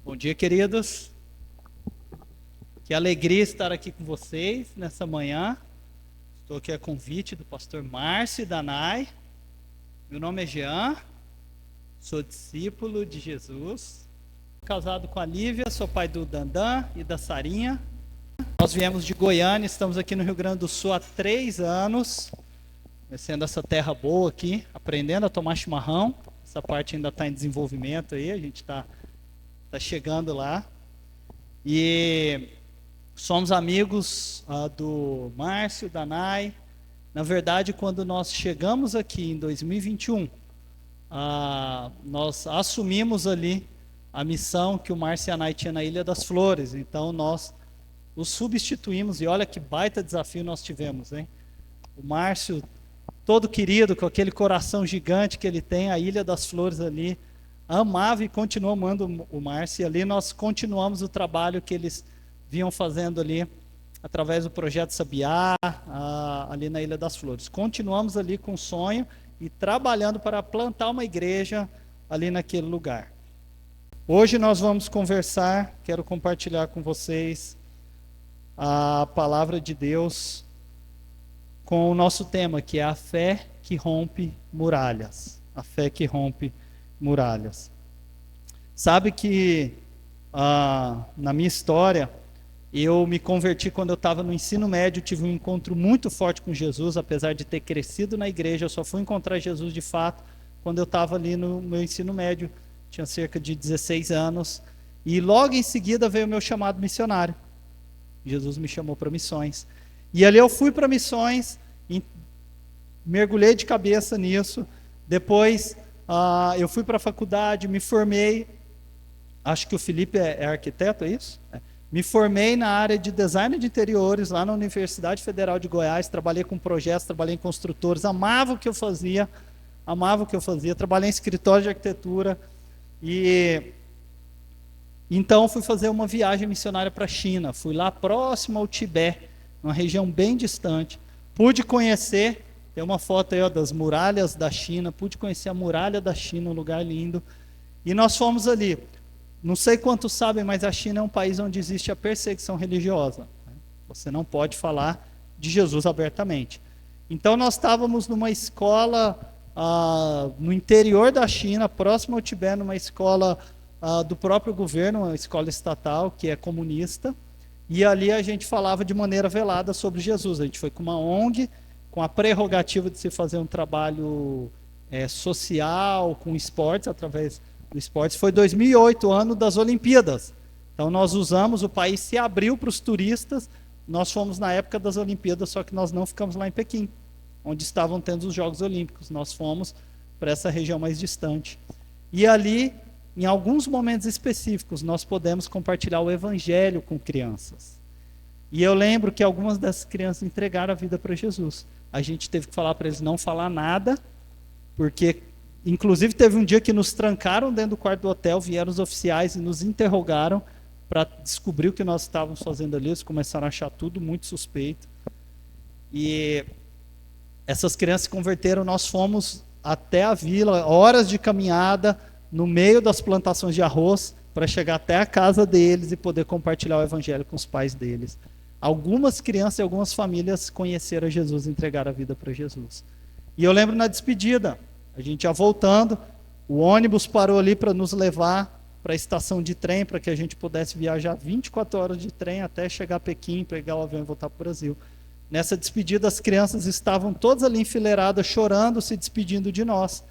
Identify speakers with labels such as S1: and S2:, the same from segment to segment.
S1: Bom dia, queridos. Que alegria estar aqui com vocês nessa manhã. Estou aqui a convite do pastor Márcio Danai. Meu nome é Jean, sou discípulo de Jesus. Casado com a Lívia, sou pai do Dandan e da Sarinha. Nós viemos de Goiânia, estamos aqui no Rio Grande do Sul há 3 anos. Conhecendo essa terra boa aqui, aprendendo a tomar chimarrão. Essa parte ainda está em desenvolvimento aí, a gente está chegando lá. E somos amigos do Márcio, Danai. Na verdade, quando nós chegamos aqui em 2021, nós assumimos ali a missão que o Márcio e a Danai tinham na Ilha das Flores. Então nós os substituímos e olha que baita desafio nós tivemos, hein? O Márcio, todo querido, com aquele coração gigante que ele tem, a Ilha das Flores ali, amava e continua amando o Márcio. E ali nós continuamos o trabalho que eles vinham fazendo ali, através do Projeto Sabiá, ali na Ilha das Flores. Continuamos ali com o sonho e trabalhando para plantar uma igreja ali naquele lugar. Hoje nós vamos conversar, quero compartilhar com vocês a palavra de Deus com o nosso tema, que é a fé que rompe muralhas. A fé que rompe muralhas. Sabe que na minha história, eu me converti quando eu estava no ensino médio, tive um encontro muito forte com Jesus, apesar de ter crescido na igreja, eu só fui encontrar Jesus de fato quando eu estava ali no meu ensino médio, tinha cerca de 16 anos, e logo em seguida veio o meu chamado missionário. Jesus me chamou para missões. E ali eu fui para missões, mergulhei de cabeça nisso. Depois eu fui para a faculdade, me formei. Acho que o Felipe é arquiteto, é isso? Me formei na área de design de interiores, lá na Universidade Federal de Goiás. Trabalhei com projetos, trabalhei em construtores, amava o que eu fazia. Trabalhei em escritório de arquitetura. E então fui fazer uma viagem missionária para a China. Fui lá próximo ao Tibete, uma região bem distante. Pude conhecer, tem uma foto aí das muralhas da China, pude conhecer a muralha da China, um lugar lindo. E nós fomos ali. Não sei quantos sabem, mas a China é um país onde existe a perseguição religiosa. Você não pode falar de Jesus abertamente. Então nós estávamos numa escola no interior da China, próximo ao Tibete, numa escola do próprio governo, uma escola estatal que é comunista. E ali a gente falava de maneira velada sobre Jesus. A gente foi com uma ONG, com a prerrogativa de se fazer um trabalho social, com esportes, através do esportes. Foi 2008, ano das Olimpíadas. Então nós usamos, o país se abriu para os turistas. Nós fomos na época das Olimpíadas, só que nós não ficamos lá em Pequim, onde estavam tendo os Jogos Olímpicos. Nós fomos para essa região mais distante. E ali, em alguns momentos específicos, nós podemos compartilhar o evangelho com crianças. E eu lembro que algumas dessas crianças entregaram a vida para Jesus. A gente teve que falar para eles não falar nada, porque, inclusive, teve um dia que nos trancaram dentro do quarto do hotel, vieram os oficiais e nos interrogaram para descobrir o que nós estávamos fazendo ali. Eles começaram a achar tudo muito suspeito. E essas crianças se converteram, nós fomos até a vila, horas de caminhada, no meio das plantações de arroz, para chegar até a casa deles e poder compartilhar o evangelho com os pais deles. Algumas crianças e algumas famílias conheceram Jesus e entregaram a vida para Jesus. E eu lembro na despedida, a gente já voltando, o ônibus parou ali para nos levar para a estação de trem, para que a gente pudesse viajar 24 horas de trem até chegar a Pequim, pegar o avião e voltar para o Brasil. Nessa despedida, as crianças estavam todas ali enfileiradas, chorando, se despedindo de nós.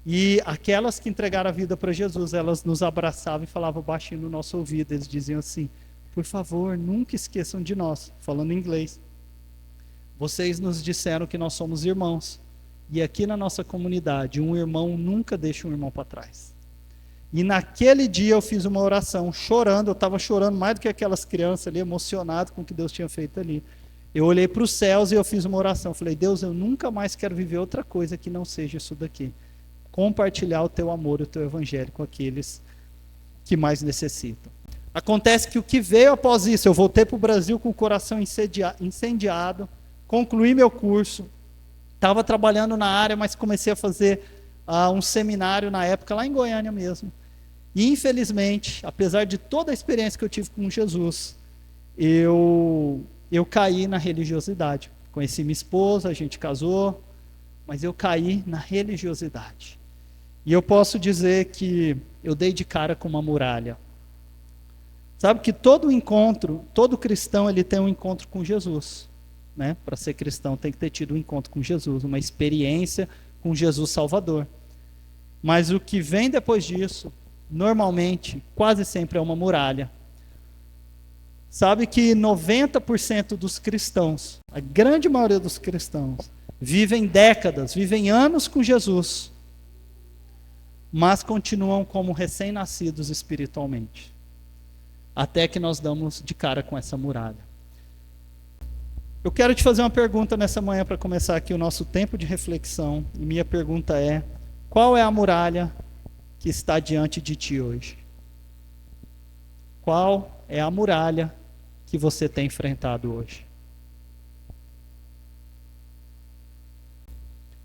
S1: E aquelas que entregaram a vida para Jesus, elas nos abraçavam e falavam baixinho no nosso ouvido. Eles diziam assim: por favor, nunca esqueçam de nós, falando em inglês. Vocês nos disseram que nós somos irmãos. E aqui na nossa comunidade, um irmão nunca deixa um irmão para trás. E naquele dia eu fiz uma oração, chorando. Eu estava chorando mais do que aquelas crianças ali, emocionado com o que Deus tinha feito ali. Eu olhei para os céus e eu fiz uma oração. Falei: Deus, eu nunca mais quero viver outra coisa que não seja isso daqui. Compartilhar o teu amor, o teu evangelho com aqueles que mais necessitam. Acontece que o que veio após isso, eu voltei para o Brasil com o coração incendiado, concluí meu curso, estava trabalhando na área, mas comecei a fazer um seminário na época, lá em Goiânia mesmo. E infelizmente, apesar de toda a experiência que eu tive com Jesus, eu caí na religiosidade. Conheci minha esposa, a gente casou, mas eu caí na religiosidade. E eu posso dizer que eu dei de cara com uma muralha. Sabe que todo encontro, todo cristão, ele tem um encontro com Jesus, né? Para ser cristão tem que ter tido um encontro com Jesus, uma experiência com Jesus Salvador. Mas o que vem depois disso, normalmente, quase sempre é uma muralha. Sabe que 90% dos cristãos, a grande maioria dos cristãos, vivem décadas, vivem anos com Jesus, mas continuam como recém-nascidos espiritualmente. Até que nós damos de cara com essa muralha. Eu quero te fazer uma pergunta nessa manhã para começar aqui o nosso tempo de reflexão. E minha pergunta é: qual é a muralha que está diante de ti hoje? Qual é a muralha que você tem enfrentado hoje?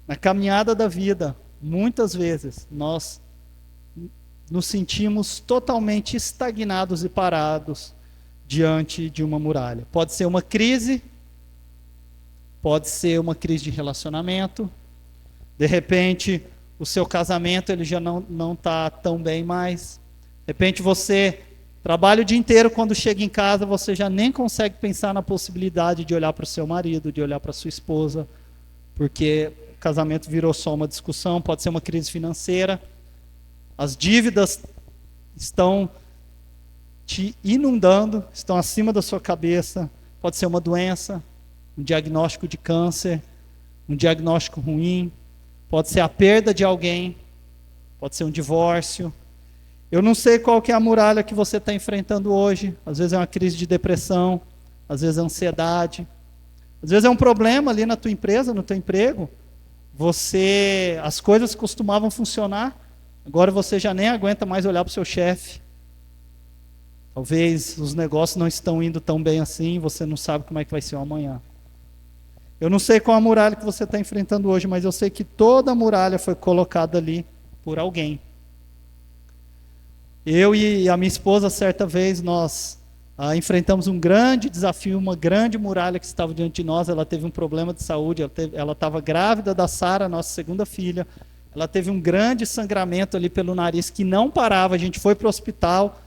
S1: Na caminhada da vida, muitas vezes, nós nos sentimos totalmente estagnados e parados diante de uma muralha. Pode ser uma crise de relacionamento, de repente o seu casamento ele já não está tão bem mais, de repente você trabalha o dia inteiro, quando chega em casa você já nem consegue pensar na possibilidade de olhar para o seu marido, de olhar para a sua esposa, porque o casamento virou só uma discussão. Pode ser uma crise financeira, as dívidas estão te inundando, estão acima da sua cabeça. Pode ser uma doença, um diagnóstico de câncer, um diagnóstico ruim. Pode ser a perda de alguém, pode ser um divórcio. Eu não sei qual que é a muralha que você está enfrentando hoje. Às vezes é uma crise de depressão, às vezes é ansiedade, às vezes é um problema ali na tua empresa, no teu emprego. As coisas costumavam funcionar, agora você já nem aguenta mais olhar para o seu chefe. Talvez os negócios não estão indo tão bem assim, você não sabe como é que vai ser o amanhã. Eu não sei qual a muralha que você está enfrentando hoje, mas eu sei que toda a muralha foi colocada ali por alguém. Eu e a minha esposa, certa vez, nós enfrentamos um grande desafio, uma grande muralha que estava diante de nós. Ela teve um problema de saúde, ela estava grávida da Sara, nossa segunda filha. Ela teve um grande sangramento ali pelo nariz que não parava. A gente foi para o hospital,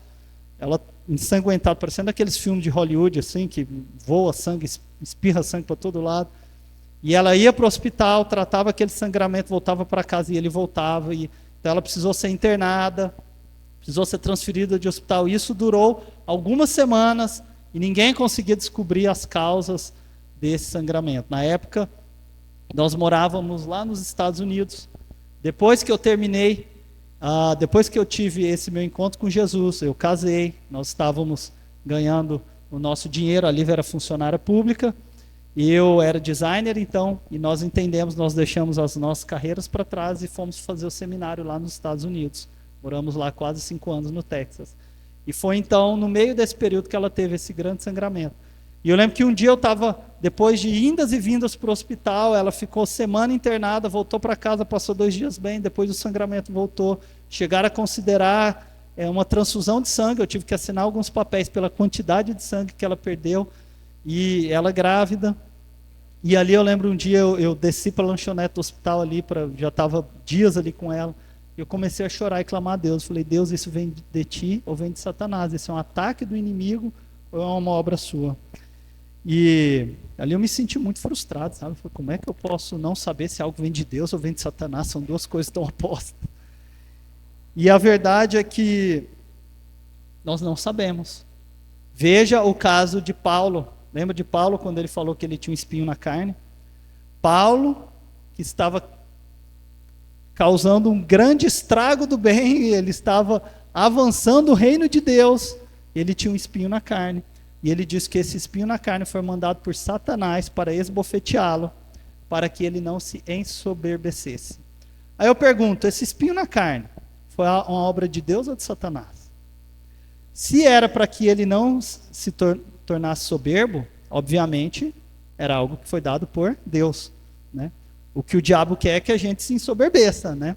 S1: ela ensanguentada, parecendo aqueles filmes de Hollywood, assim, que voa sangue, espirra sangue para todo lado. E ela ia para o hospital, tratava aquele sangramento, voltava para casa e ele voltava. Então ela precisou ser internada, precisou ser transferida de hospital. Isso durou algumas semanas e ninguém conseguia descobrir as causas desse sangramento. Na época, nós morávamos lá nos Estados Unidos. Depois que eu terminei, depois que eu tive esse meu encontro com Jesus, eu casei, nós estávamos ganhando o nosso dinheiro, a Lívia era funcionária pública, e eu era designer, então, e nós entendemos, nós deixamos as nossas carreiras para trás e fomos fazer o seminário lá nos Estados Unidos. Moramos lá quase 5 anos no Texas. E foi então, no meio desse período, que ela teve esse grande sangramento. E eu lembro que um dia eu estava, depois de indas e vindas para o hospital, ela ficou semana internada, voltou para casa, passou 2 dias bem, depois o sangramento voltou. Chegaram a considerar uma transfusão de sangue, eu tive que assinar alguns papéis pela quantidade de sangue que ela perdeu, e ela grávida. E ali eu lembro um dia, eu desci para a lanchonete do hospital ali, já estava dias ali com ela, eu comecei a chorar e clamar a Deus. Falei: Deus, isso vem de ti ou vem de Satanás? Isso é um ataque do inimigo ou é uma obra sua? E ali eu me senti muito frustrado, sabe? Falei: como é que eu posso não saber se algo vem de Deus ou vem de Satanás? São duas coisas tão opostas. E a verdade é que nós não sabemos. Veja o caso de Paulo. Lembra de Paulo quando ele falou que ele tinha um espinho na carne? Paulo, que estava causando um grande estrago do bem, ele estava avançando o reino de Deus, ele tinha um espinho na carne. E ele diz que esse espinho na carne foi mandado por Satanás para esbofeteá-lo, para que ele não se ensoberbecesse. Aí eu pergunto, esse espinho na carne foi uma obra de Deus ou de Satanás? Se era para que ele não se tornasse soberbo, obviamente era algo que foi dado por Deus, né? O que o diabo quer é que a gente se ensoberbeça, né?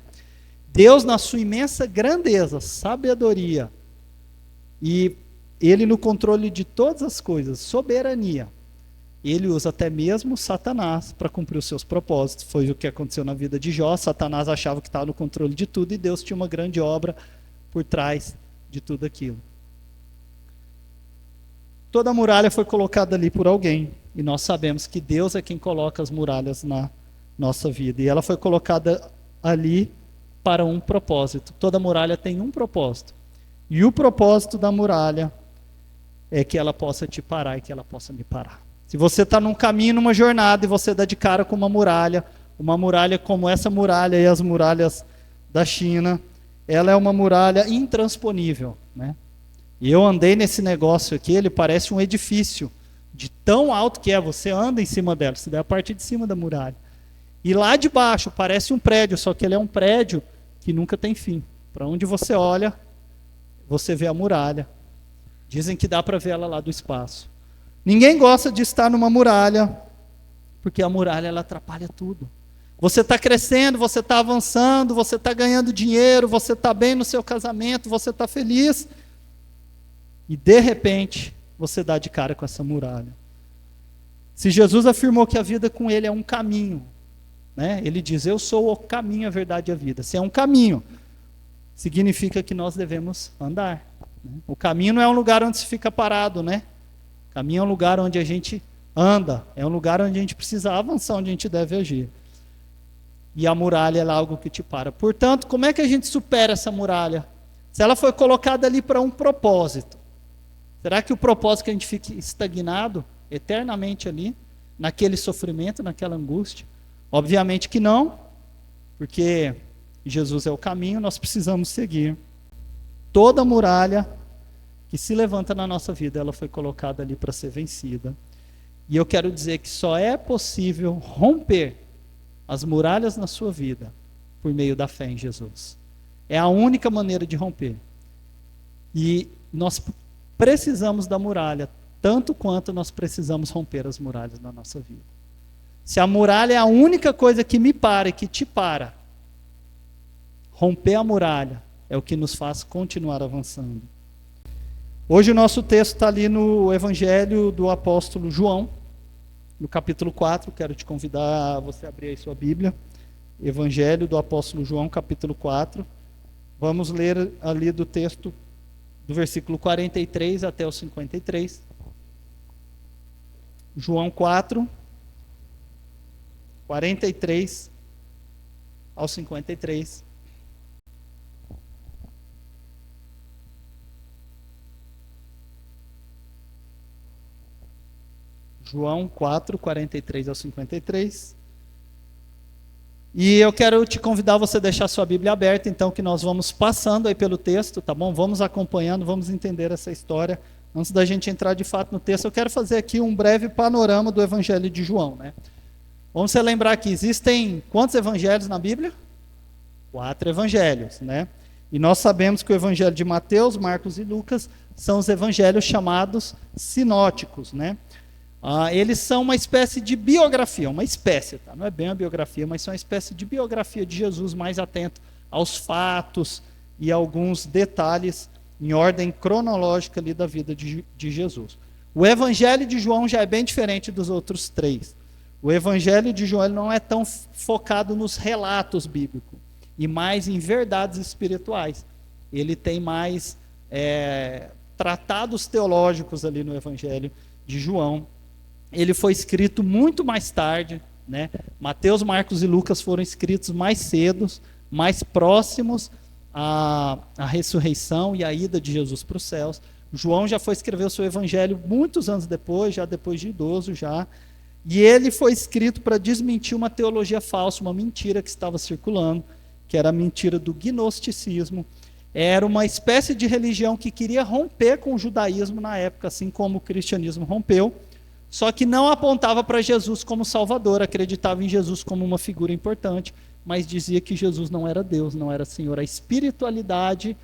S1: Deus, na sua imensa grandeza, sabedoria, e Ele no controle de todas as coisas, soberania, Ele usa até mesmo Satanás para cumprir os seus propósitos. Foi o que aconteceu na vida de Jó. Satanás achava que estava no controle de tudo e Deus tinha uma grande obra por trás de tudo aquilo. Toda a muralha foi colocada ali por alguém. E nós sabemos que Deus é quem coloca as muralhas na nossa vida. E ela foi colocada ali para um propósito. Toda muralha tem um propósito. E o propósito da muralha é que ela possa te parar e que ela possa me parar. Se você está num caminho, numa jornada, e você dá de cara com uma muralha como essa muralha e as muralhas da China, ela é uma muralha intransponível, né? E eu andei nesse negócio aqui, ele parece um edifício, de tão alto que é, você anda em cima dela, você vê a parte de cima da muralha. E lá de baixo parece um prédio, só que ele é um prédio que nunca tem fim. Para onde você olha, você vê a muralha. Dizem que dá para ver ela lá do espaço. Ninguém gosta de estar numa muralha, porque a muralha ela atrapalha tudo. Você está crescendo, você está avançando, você está ganhando dinheiro, você está bem no seu casamento, você está feliz, e de repente você dá de cara com essa muralha. Se Jesus afirmou que a vida com Ele é um caminho, né? Ele diz, eu sou o caminho, a verdade e a vida. Se é um caminho, significa que nós devemos andar, né? O caminho não é um lugar onde se fica parado, né? O caminho é um lugar onde a gente anda, é um lugar onde a gente precisa avançar, onde a gente deve agir. E a muralha é algo que te para. Portanto, como é que a gente supera essa muralha? Se ela foi colocada ali para um propósito, será que o propósito é que a gente fique estagnado eternamente ali, naquele sofrimento, naquela angústia? Obviamente que não, porque Jesus é o caminho, nós precisamos seguir. Toda muralha que se levanta na nossa vida, ela foi colocada ali para ser vencida. E eu quero dizer que só é possível romper as muralhas na sua vida por meio da fé em Jesus. É a única maneira de romper. E nós precisamos da muralha, tanto quanto nós precisamos romper as muralhas na nossa vida. Se a muralha é a única coisa que me para e que te para, romper a muralha é o que nos faz continuar avançando. Hoje o nosso texto está ali no Evangelho do apóstolo João, no capítulo 4, quero te convidar a você abrir aí sua Bíblia. Evangelho do apóstolo João, capítulo 4. Vamos ler ali do texto do versículo 43 até o 53. João 4, 43 ao 53. João 4, 43 ao 53. E eu quero te convidar a você deixar sua Bíblia aberta, então, que nós vamos passando aí pelo texto, tá bom? Vamos acompanhando, vamos entender essa história. Antes da gente entrar de fato no texto, eu quero fazer aqui um breve panorama do Evangelho de João, né? Vamos se lembrar que existem quantos evangelhos na Bíblia? 4 evangelhos, né? E nós sabemos que o Evangelho de Mateus, Marcos e Lucas são os evangelhos chamados sinóticos, né? Eles são uma espécie de biografia, uma espécie, tá? Não é bem uma biografia, mas são uma espécie de biografia de Jesus, mais atento aos fatos e alguns detalhes em ordem cronológica ali da vida de Jesus. O Evangelho de João já é bem diferente dos outros 3. O Evangelho de João ele não é tão focado nos relatos bíblicos, e mais em verdades espirituais. Ele tem mais tratados teológicos ali no Evangelho de João. Ele foi escrito muito mais tarde, né? Mateus, Marcos e Lucas foram escritos mais cedo, mais próximos à ressurreição e à ida de Jesus para os céus. João já foi escrever o seu evangelho muitos anos depois, já depois de idoso já. E ele foi escrito para desmentir uma teologia falsa, uma mentira que estava circulando, que era a mentira do gnosticismo. Era uma espécie de religião que queria romper com o judaísmo na época, assim como o cristianismo rompeu. Só que não apontava para Jesus como Salvador, acreditava em Jesus como uma figura importante, mas dizia que Jesus não era Deus, não era Senhor. A espiritualidade,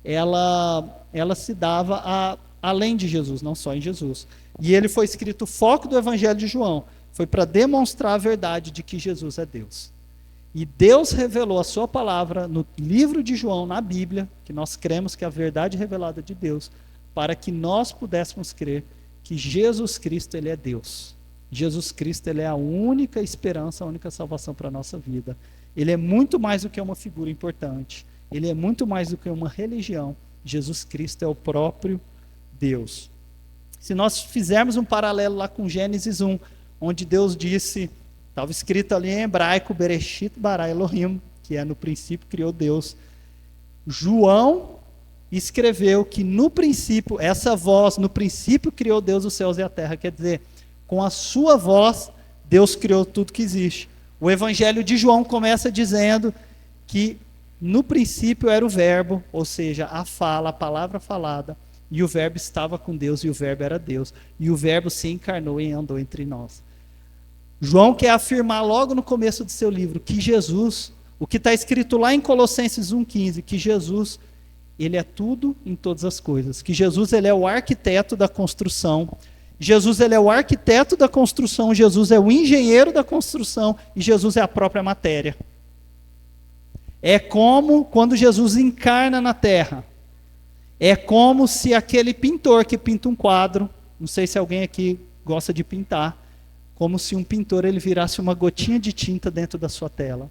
S1: ela se dava além de Jesus, não só em Jesus. E ele foi escrito, o foco do Evangelho de João foi para demonstrar a verdade de que Jesus é Deus. E Deus revelou a sua palavra no livro de João, na Bíblia, que nós cremos que é a verdade revelada de Deus, para que nós pudéssemos crer que Jesus Cristo, ele é Deus. Jesus Cristo, ele é a única esperança, a única salvação para a nossa vida. Ele é muito mais do que uma figura importante. Ele é muito mais do que uma religião. Jesus Cristo é o próprio Deus. Se nós fizermos um paralelo lá com Gênesis 1, onde Deus disse, estava escrito ali em hebraico, Bereshit bara Elohim, que é no princípio criou Deus. João escreveu que no princípio, essa voz, no princípio criou Deus os céus e a terra, quer dizer, com a sua voz, Deus criou tudo que existe. O Evangelho de João começa dizendo que no princípio era o verbo, ou seja, a fala, a palavra falada, e o verbo estava com Deus e o verbo era Deus. E o verbo se encarnou e andou entre nós. João quer afirmar logo no começo do seu livro que Jesus, o que está escrito lá em Colossenses 1,15, que Jesus, ele é tudo em todas as coisas. Que Jesus, ele é o arquiteto da construção. Jesus, ele é o arquiteto da construção. Jesus é o engenheiro da construção. E Jesus é a própria matéria. É como quando Jesus encarna na terra. É como se aquele pintor que pinta um quadro, não sei se alguém aqui gosta de pintar, como se um pintor ele virasse uma gotinha de tinta dentro da sua tela.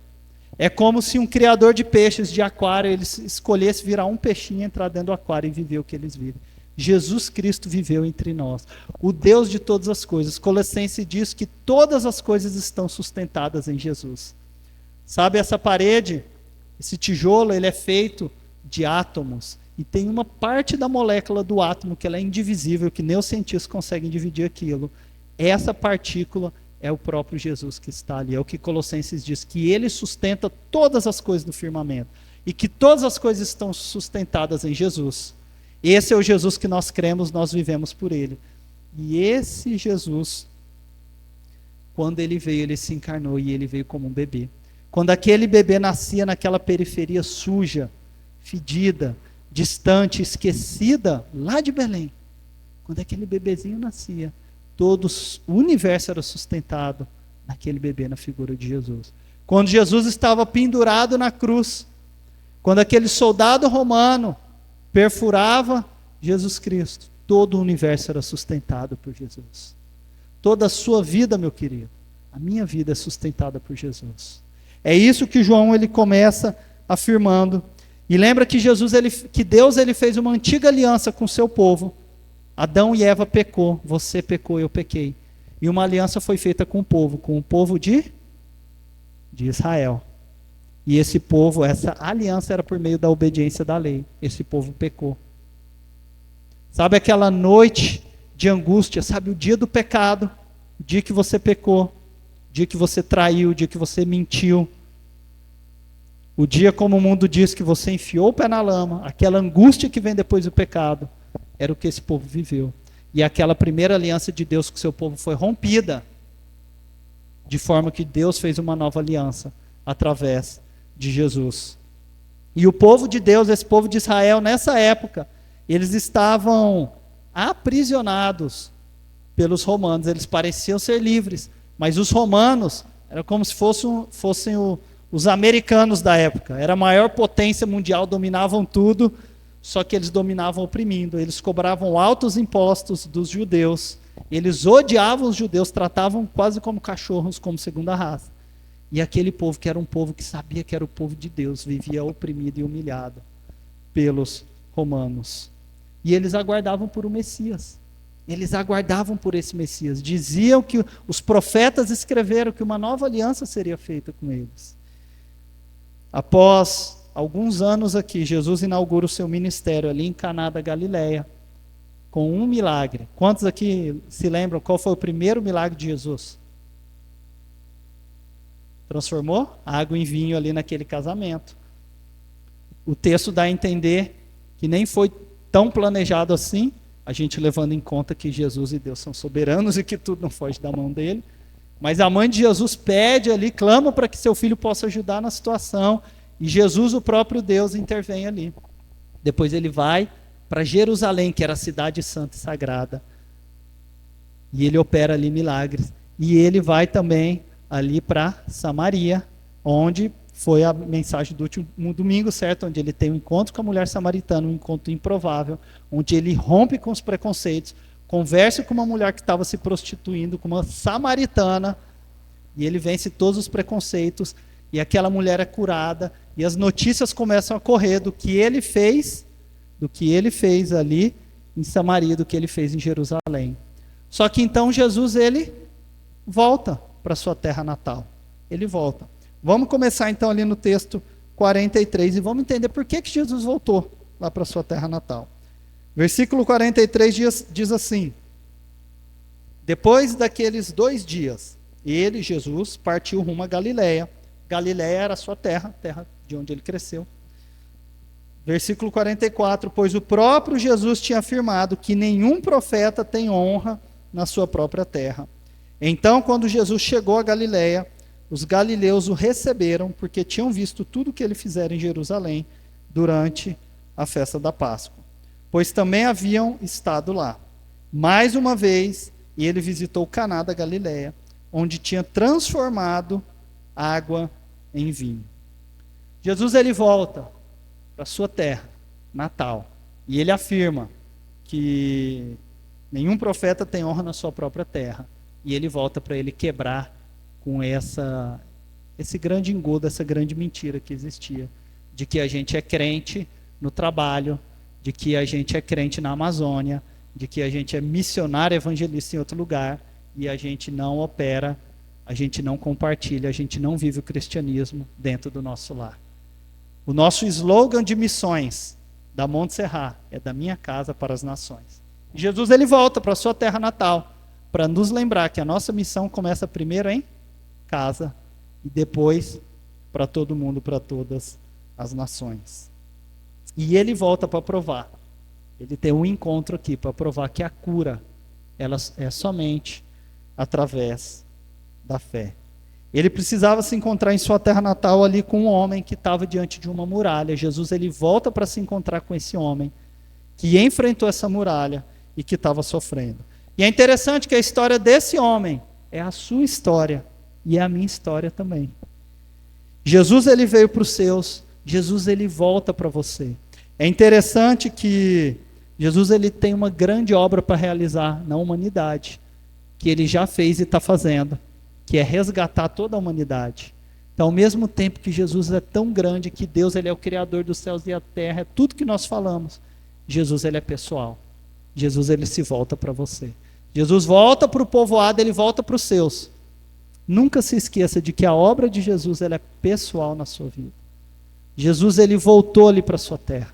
S1: É como se um criador de peixes de aquário, ele escolhesse virar um peixinho, entrar dentro do aquário e viver o que eles vivem. Jesus Cristo viveu entre nós, o Deus de todas as coisas. Colossenses diz que todas as coisas estão sustentadas em Jesus. Sabe essa parede? Esse tijolo, ele é feito de átomos. E tem uma parte da molécula do átomo que ela é indivisível, que nem os cientistas conseguem dividir aquilo. Essa partícula é o próprio Jesus que está ali. É o que Colossenses diz, que ele sustenta todas as coisas do firmamento. E que todas as coisas estão sustentadas em Jesus. Esse é o Jesus que nós cremos, nós vivemos por ele. E esse Jesus, quando ele veio, ele se encarnou e ele veio como um bebê. Quando aquele bebê nascia naquela periferia suja, fedida, distante, esquecida, lá de Belém, quando aquele bebezinho nascia, todo o universo era sustentado naquele bebê, na figura de Jesus. Quando Jesus estava pendurado na cruz, quando aquele soldado romano perfurava Jesus Cristo, todo o universo era sustentado por Jesus. Toda a sua vida, meu querido, a minha vida é sustentada por Jesus. É isso que João ele começa afirmando. E lembra que que Deus ele fez uma antiga aliança com o seu povo. Adão e Eva pecou, você pecou, eu pequei. E uma aliança foi feita com o povo de Israel. E esse povo, essa aliança era por meio da obediência da lei. Esse povo pecou. Sabe aquela noite de angústia, sabe o dia do pecado, o dia que você pecou, o dia que você traiu, o dia que você mentiu. O dia, como o mundo diz, que você enfiou o pé na lama, aquela angústia que vem depois do pecado, era o que esse povo viveu. E aquela primeira aliança de Deus com o seu povo foi rompida, de forma que Deus fez uma nova aliança através de Jesus. E o povo de Deus, esse povo de Israel, nessa época, eles estavam aprisionados pelos romanos. Eles pareciam ser livres, mas os romanos eram como se fossem os americanos da época. Era a maior potência mundial, dominavam tudo, só que eles dominavam oprimindo. Eles cobravam altos impostos dos judeus. Eles odiavam os judeus, tratavam quase como cachorros, como segunda raça. E aquele povo, que era um povo que sabia que era o povo de Deus, vivia oprimido e humilhado pelos romanos. E eles aguardavam por um Messias. Eles aguardavam por esse Messias. Diziam que os profetas escreveram que uma nova aliança seria feita com eles. Após alguns anos aqui, Jesus inaugura o seu ministério ali em Caná da Galileia, com um milagre. Quantos aqui se lembram qual foi o primeiro milagre de Jesus? Transformou água em vinho ali naquele casamento. O texto dá a entender que nem foi tão planejado assim, a gente levando em conta que Jesus e Deus são soberanos e que tudo não foge da mão dele. Mas a mãe de Jesus pede ali, clama para que seu filho possa ajudar na situação. E Jesus, o próprio Deus, intervém ali. Depois ele vai para Jerusalém, que era a cidade santa e sagrada. E ele opera ali milagres. E ele vai também ali para Samaria, onde foi a mensagem do último domingo, certo? Onde ele tem um encontro com a mulher samaritana, um encontro improvável, onde ele rompe com os preconceitos, conversa com uma mulher que estava se prostituindo, com uma samaritana, e ele vence todos os preconceitos, e aquela mulher é curada, e as notícias começam a correr do que ele fez ali em Samaria, do que ele fez em Jerusalém. Só que então Jesus, ele volta para sua terra natal. Ele volta. Vamos começar então ali no texto 43 e vamos entender por que Jesus voltou lá para sua terra natal. Versículo 43 diz assim: depois daqueles 2 dias, ele, Jesus, partiu rumo a Galiléia. Galiléia era a sua terra de onde ele cresceu. Versículo 44, pois o próprio Jesus tinha afirmado que nenhum profeta tem honra na sua própria terra. Então, quando Jesus chegou a Galiléia, os galileus o receberam, porque tinham visto tudo o que ele fizera em Jerusalém durante a festa da Páscoa, pois também haviam estado lá. Mais uma vez, ele visitou Caná da Galiléia, onde tinha transformado água em vinho. Jesus, ele volta para sua terra natal, e ele afirma que nenhum profeta tem honra na sua própria terra, e ele volta para ele quebrar com esse grande engodo, essa grande mentira que existia, de que a gente é crente no trabalho, de que a gente é crente na Amazônia, de que a gente é missionário evangelista em outro lugar, e a gente não opera, a gente não compartilha, a gente não vive o cristianismo dentro do nosso lar. O nosso slogan de missões da Montserrat é da minha casa para as nações. Jesus, ele volta para a sua terra natal, para nos lembrar que a nossa missão começa primeiro em casa e depois para todo mundo, para todas as nações. E ele volta para provar. Ele tem um encontro aqui para provar que a cura ela é somente através da fé. Ele precisava se encontrar em sua terra natal ali com um homem que estava diante de uma muralha. Jesus, ele volta para se encontrar com esse homem que enfrentou essa muralha e que estava sofrendo. E é interessante que a história desse homem é a sua história e é a minha história também. Jesus, ele veio para os seus, Jesus, ele volta para você. É interessante que Jesus, ele tem uma grande obra para realizar na humanidade, que ele já fez e está fazendo, que é resgatar toda a humanidade. Então, ao mesmo tempo que Jesus é tão grande, que Deus, ele é o Criador dos céus e a terra, é tudo que nós falamos, Jesus, ele é pessoal. Jesus, ele se volta para você. Jesus volta para o povoado, ele volta para os seus. Nunca se esqueça de que a obra de Jesus, ela é pessoal na sua vida. Jesus, ele voltou ali para a sua terra.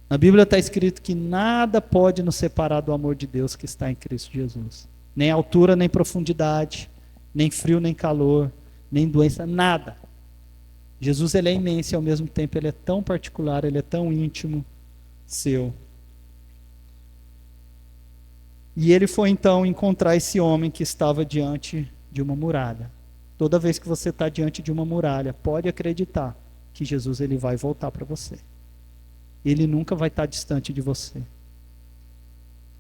S1: Na Bíblia está escrito que nada pode nos separar do amor de Deus que está em Cristo Jesus. Nem altura, nem profundidade, nem frio, nem calor, nem doença, nada. Jesus, ele é imenso e ao mesmo tempo ele é tão particular, ele é tão íntimo seu. E ele foi então encontrar esse homem que estava diante de uma muralha. Toda vez que você está diante de uma muralha, pode acreditar que Jesus, ele vai voltar para você. Ele nunca vai estar distante de você.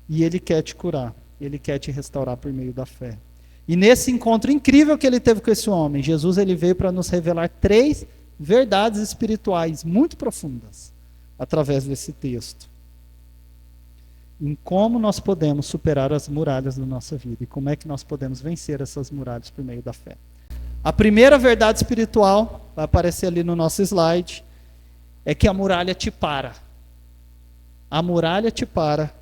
S1: E ele quer te curar. Ele quer te restaurar por meio da fé. E nesse encontro incrível que ele teve com esse homem, Jesus, ele veio para nos revelar 3 verdades espirituais muito profundas através desse texto. Em como nós podemos superar as muralhas da nossa vida e como é que nós podemos vencer essas muralhas por meio da fé. A primeira verdade espiritual, vai aparecer ali no nosso slide, é que a muralha te para. A muralha te para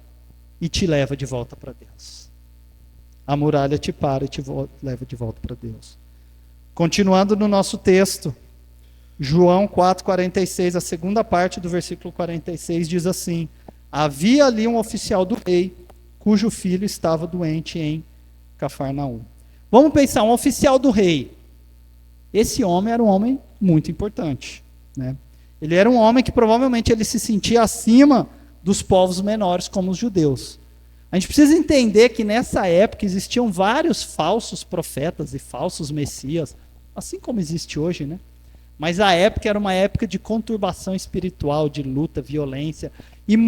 S1: e te leva de volta para Deus. A muralha te para e te leva de volta para Deus. Continuando no nosso texto, João 4,46, a segunda parte do versículo 46 diz assim: havia ali um oficial do rei, cujo filho estava doente em Cafarnaum. Vamos pensar, um oficial do rei. Esse homem era um homem muito importante, né? Ele era um homem que provavelmente ele se sentia acima dos povos menores, como os judeus. A gente precisa entender que nessa época existiam vários falsos profetas e falsos messias, assim como existe hoje, né? Mas a época era uma época de conturbação espiritual, de luta, violência, e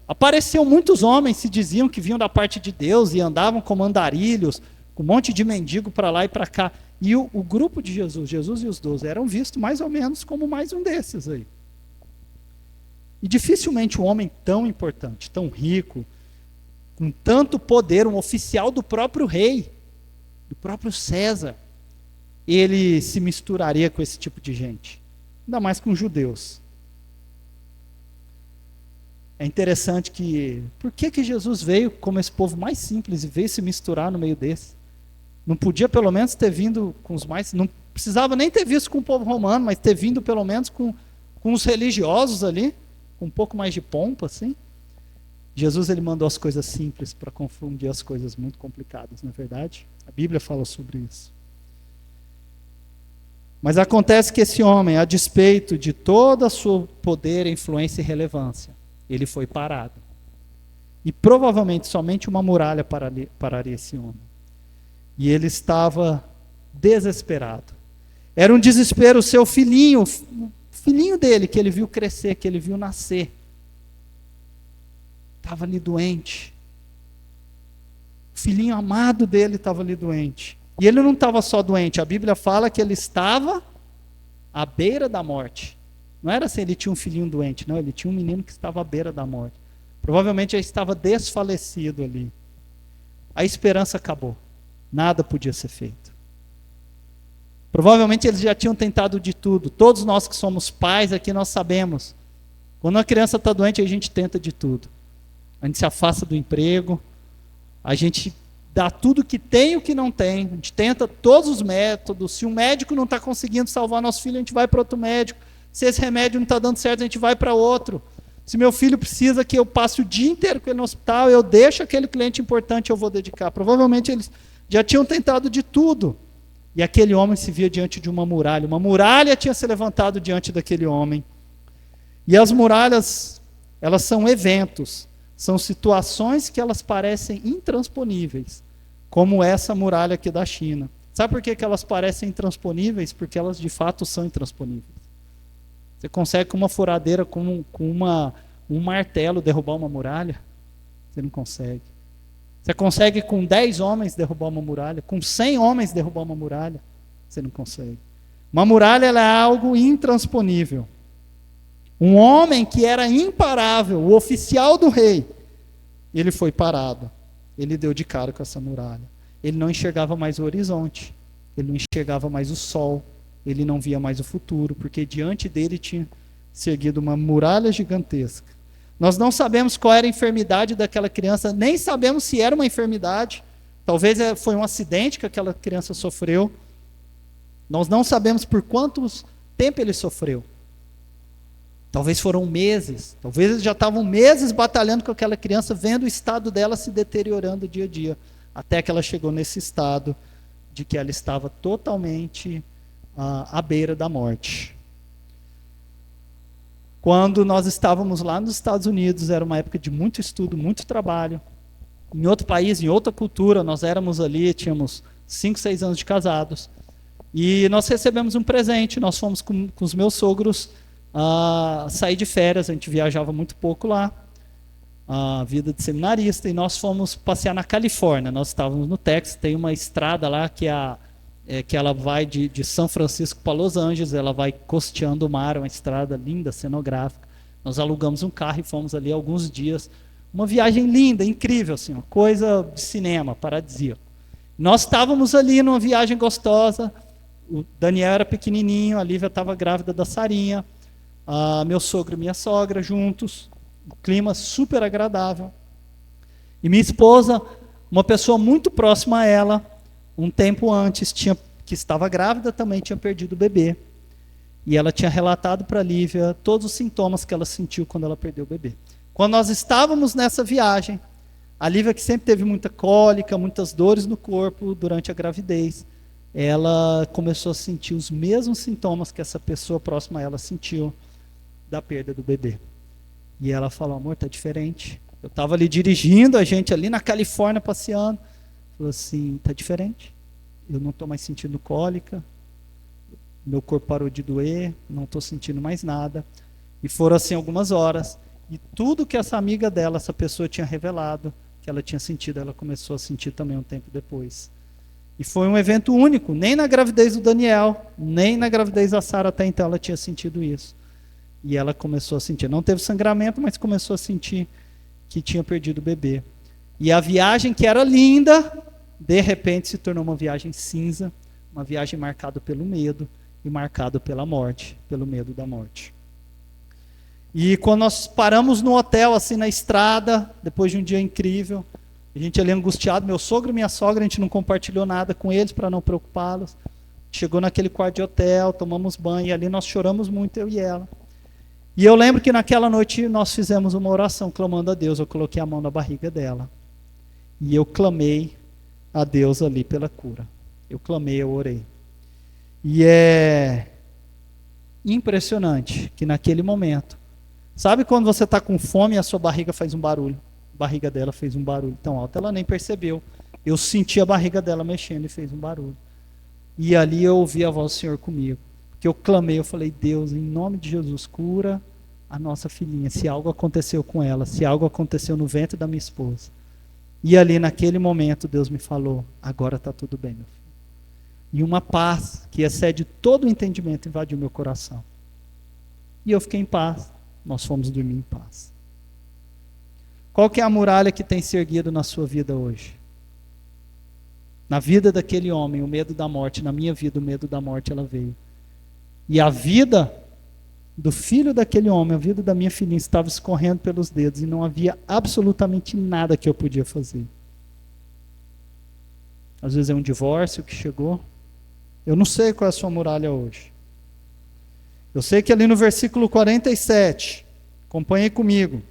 S1: apareciam muitos homens, se diziam que vinham da parte de Deus e andavam como andarilhos, com um monte de mendigo para lá e para cá. E o grupo de Jesus e os 12, eram vistos mais ou menos como mais um desses aí. E dificilmente um homem tão importante, tão rico, com tanto poder, um oficial do próprio rei, do próprio César, ele se misturaria com esse tipo de gente. Ainda mais com judeus. É interessante que, por que Jesus veio como esse povo mais simples e veio se misturar no meio desse? Não podia pelo menos ter vindo com os mais, não precisava nem ter visto com o povo romano, mas ter vindo pelo menos com os religiosos ali, com um pouco mais de pompa, assim. Jesus, ele mandou as coisas simples para confundir as coisas muito complicadas, não é verdade? A Bíblia fala sobre isso. Mas acontece que esse homem, a despeito de todo o seu poder, influência e relevância, ele foi parado. E provavelmente somente uma muralha pararia esse homem. E ele estava desesperado. Era um desespero, o seu filhinho, o filhinho dele, que ele viu crescer, que ele viu nascer, estava ali doente. O filhinho amado dele estava ali doente. E ele não estava só doente, a Bíblia fala que ele estava à beira da morte. Não era assim, ele tinha um filhinho doente, não, ele tinha um menino que estava à beira da morte. Provavelmente ele estava desfalecido ali. A esperança acabou. Nada podia ser feito. Provavelmente eles já tinham tentado de tudo. Todos nós que somos pais aqui, nós sabemos. Quando uma criança está doente, a gente tenta de tudo. A gente se afasta do emprego, a gente dá tudo que tem e o que não tem. A gente tenta todos os métodos. Se um médico não está conseguindo salvar nosso filho, a gente vai para outro médico. Se esse remédio não está dando certo, a gente vai para outro. Se meu filho precisa que eu passe o dia inteiro com ele no hospital, eu deixo aquele cliente importante, eu vou dedicar. Provavelmente eles já tinham tentado de tudo. E aquele homem se via diante de uma muralha. Uma muralha tinha se levantado diante daquele homem. E as muralhas, elas são eventos. São situações que elas parecem intransponíveis. Como essa muralha aqui da China. Sabe por que elas parecem intransponíveis? Porque elas de fato são intransponíveis. Você consegue com uma furadeira, com um martelo derrubar uma muralha? Você não consegue. Você consegue com 10 homens derrubar uma muralha? Com 100 homens derrubar uma muralha? Você não consegue. Uma muralha ela é algo intransponível. Um homem que era imparável, o oficial do rei, ele foi parado. Ele deu de cara com essa muralha. Ele não enxergava mais o horizonte. Ele não enxergava mais o sol. Ele não via mais o futuro, porque diante dele tinha se erguido uma muralha gigantesca. Nós não sabemos qual era a enfermidade daquela criança, nem sabemos se era uma enfermidade. Talvez foi um acidente que aquela criança sofreu. Nós não sabemos por quanto tempo ele sofreu. Talvez foram meses, talvez eles já estavam meses batalhando com aquela criança, vendo o estado dela se deteriorando dia a dia, até que ela chegou nesse estado de que ela estava totalmente à beira da morte. Quando nós estávamos lá nos Estados Unidos, era uma época de muito estudo, muito trabalho, em outro país, em outra cultura, nós éramos ali, tínhamos 5, 6 anos de casados, e nós recebemos um presente, nós fomos com os meus sogros sair de férias, a gente viajava muito pouco lá, a vida de seminarista, e nós fomos passear na Califórnia. Nós estávamos no Texas, tem uma estrada lá que ela vai de São Francisco para Los Angeles, ela vai costeando o mar, uma estrada linda, cenográfica. Nós alugamos um carro e fomos ali alguns dias, uma viagem linda, incrível, assim, uma coisa de cinema, paradisíaco. Nós estávamos ali numa viagem gostosa, o Daniel era pequenininho, a Lívia estava grávida da Sarinha, meu sogro e minha sogra juntos, um clima super agradável. E minha esposa, uma pessoa muito próxima a ela, um tempo antes, que estava grávida, também tinha perdido o bebê. E ela tinha relatado para a Lívia todos os sintomas que ela sentiu quando ela perdeu o bebê. Quando nós estávamos nessa viagem, a Lívia, que sempre teve muita cólica, muitas dores no corpo durante a gravidez, ela começou a sentir os mesmos sintomas que essa pessoa próxima a ela sentiu da perda do bebê. E ela falou: amor, tá diferente. Eu estava ali dirigindo, a gente ali na Califórnia passeando. Falou assim: tá diferente. Eu não estou mais sentindo cólica. Meu corpo parou de doer. Não estou sentindo mais nada. E foram assim algumas horas. E tudo que essa amiga dela, essa pessoa tinha revelado, que ela tinha sentido, ela começou a sentir também um tempo depois. E foi um evento único. Nem na gravidez do Daniel, nem na gravidez da Sara até então ela tinha sentido isso. E ela começou a sentir. Não teve sangramento, mas começou a sentir que tinha perdido o bebê. E a viagem que era linda, de repente se tornou uma viagem cinza, uma viagem marcada pelo medo e marcada pela morte, pelo medo da morte. E quando nós paramos no hotel, assim na estrada, depois de um dia incrível, a gente ali angustiado, meu sogro e minha sogra, a gente não compartilhou nada com eles para não preocupá-los. Chegou naquele quarto de hotel, tomamos banho, e ali nós choramos muito, eu e ela. E eu lembro que naquela noite nós fizemos uma oração clamando a Deus. Eu coloquei a mão na barriga dela. E eu clamei a Deus ali pela cura. Eu clamei, eu orei. E é impressionante que naquele momento, sabe quando você está com fome e a sua barriga faz um barulho? A barriga dela fez um barulho tão alto, ela nem percebeu. Eu senti a barriga dela mexendo e fez um barulho. E ali eu ouvi a voz do Senhor comigo. Que eu clamei, eu falei, Deus, em nome de Jesus, cura a nossa filhinha. Se algo aconteceu com ela, se algo aconteceu no ventre da minha esposa. E ali naquele momento Deus me falou, agora está tudo bem, meu filho. E uma paz que excede todo o entendimento invadiu meu coração. E eu fiquei em paz, nós fomos dormir em paz. Qual que é a muralha que tem se erguido na sua vida hoje? Na vida daquele homem, o medo da morte, na minha vida o medo da morte ela veio. E a vida do filho daquele homem, a vida da minha filhinha estava escorrendo pelos dedos e não havia absolutamente nada que eu podia fazer. Às vezes é um divórcio que chegou. Eu não sei qual é a sua muralha hoje. Eu sei que ali no versículo 47, acompanhe comigo,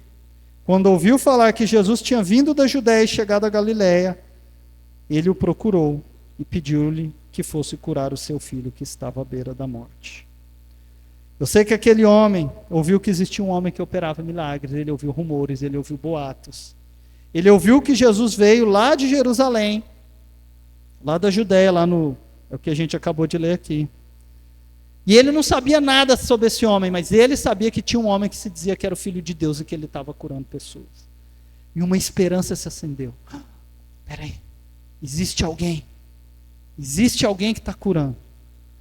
S1: quando ouviu falar que Jesus tinha vindo da Judéia e chegado a Galiléia, ele o procurou e pediu-lhe que fosse curar o seu filho que estava à beira da morte. Eu sei que aquele homem ouviu que existia um homem que operava milagres, ele ouviu rumores, ele ouviu boatos. Ele ouviu que Jesus veio lá de Jerusalém, lá da Judéia, é o que a gente acabou de ler aqui. E ele não sabia nada sobre esse homem, mas ele sabia que tinha um homem que se dizia que era o Filho de Deus e que ele estava curando pessoas. E uma esperança se acendeu. Peraí, existe alguém que está curando.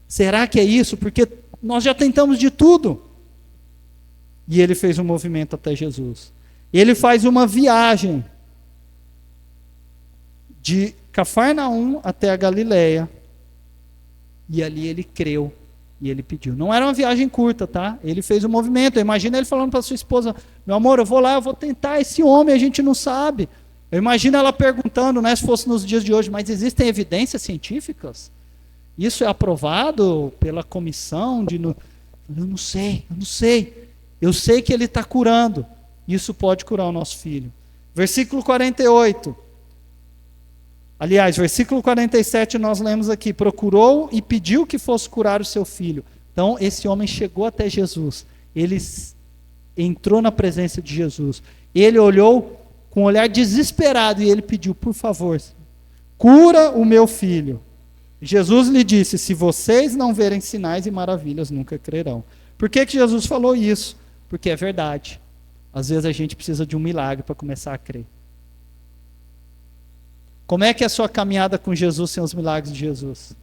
S1: Será que é isso? Porque nós já tentamos de tudo. E ele fez um movimento até Jesus. Ele faz uma viagem de Cafarnaum até a Galiléia. E ali ele creu e ele pediu. Não era uma viagem curta, tá? Ele fez um movimento. Imagina ele falando para sua esposa, meu amor, eu vou lá, eu vou tentar esse homem, a gente não sabe. Eu imagino ela perguntando, né, se fosse nos dias de hoje, mas existem evidências científicas? Isso é aprovado pela comissão? Eu não sei. Eu sei que ele está curando. Isso pode curar o nosso filho. Versículo 48. Aliás, versículo 47 nós lemos aqui. Procurou e pediu que fosse curar o seu filho. Então, esse homem chegou até Jesus. Ele entrou na presença de Jesus. Ele olhou com um olhar desesperado e ele pediu, por favor, cura o meu filho. Jesus lhe disse, se vocês não verem sinais e maravilhas, nunca crerão. Por que Jesus falou isso? Porque é verdade. Às vezes a gente precisa de um milagre para começar a crer. Como é que é a sua caminhada com Jesus sem os milagres de Jesus?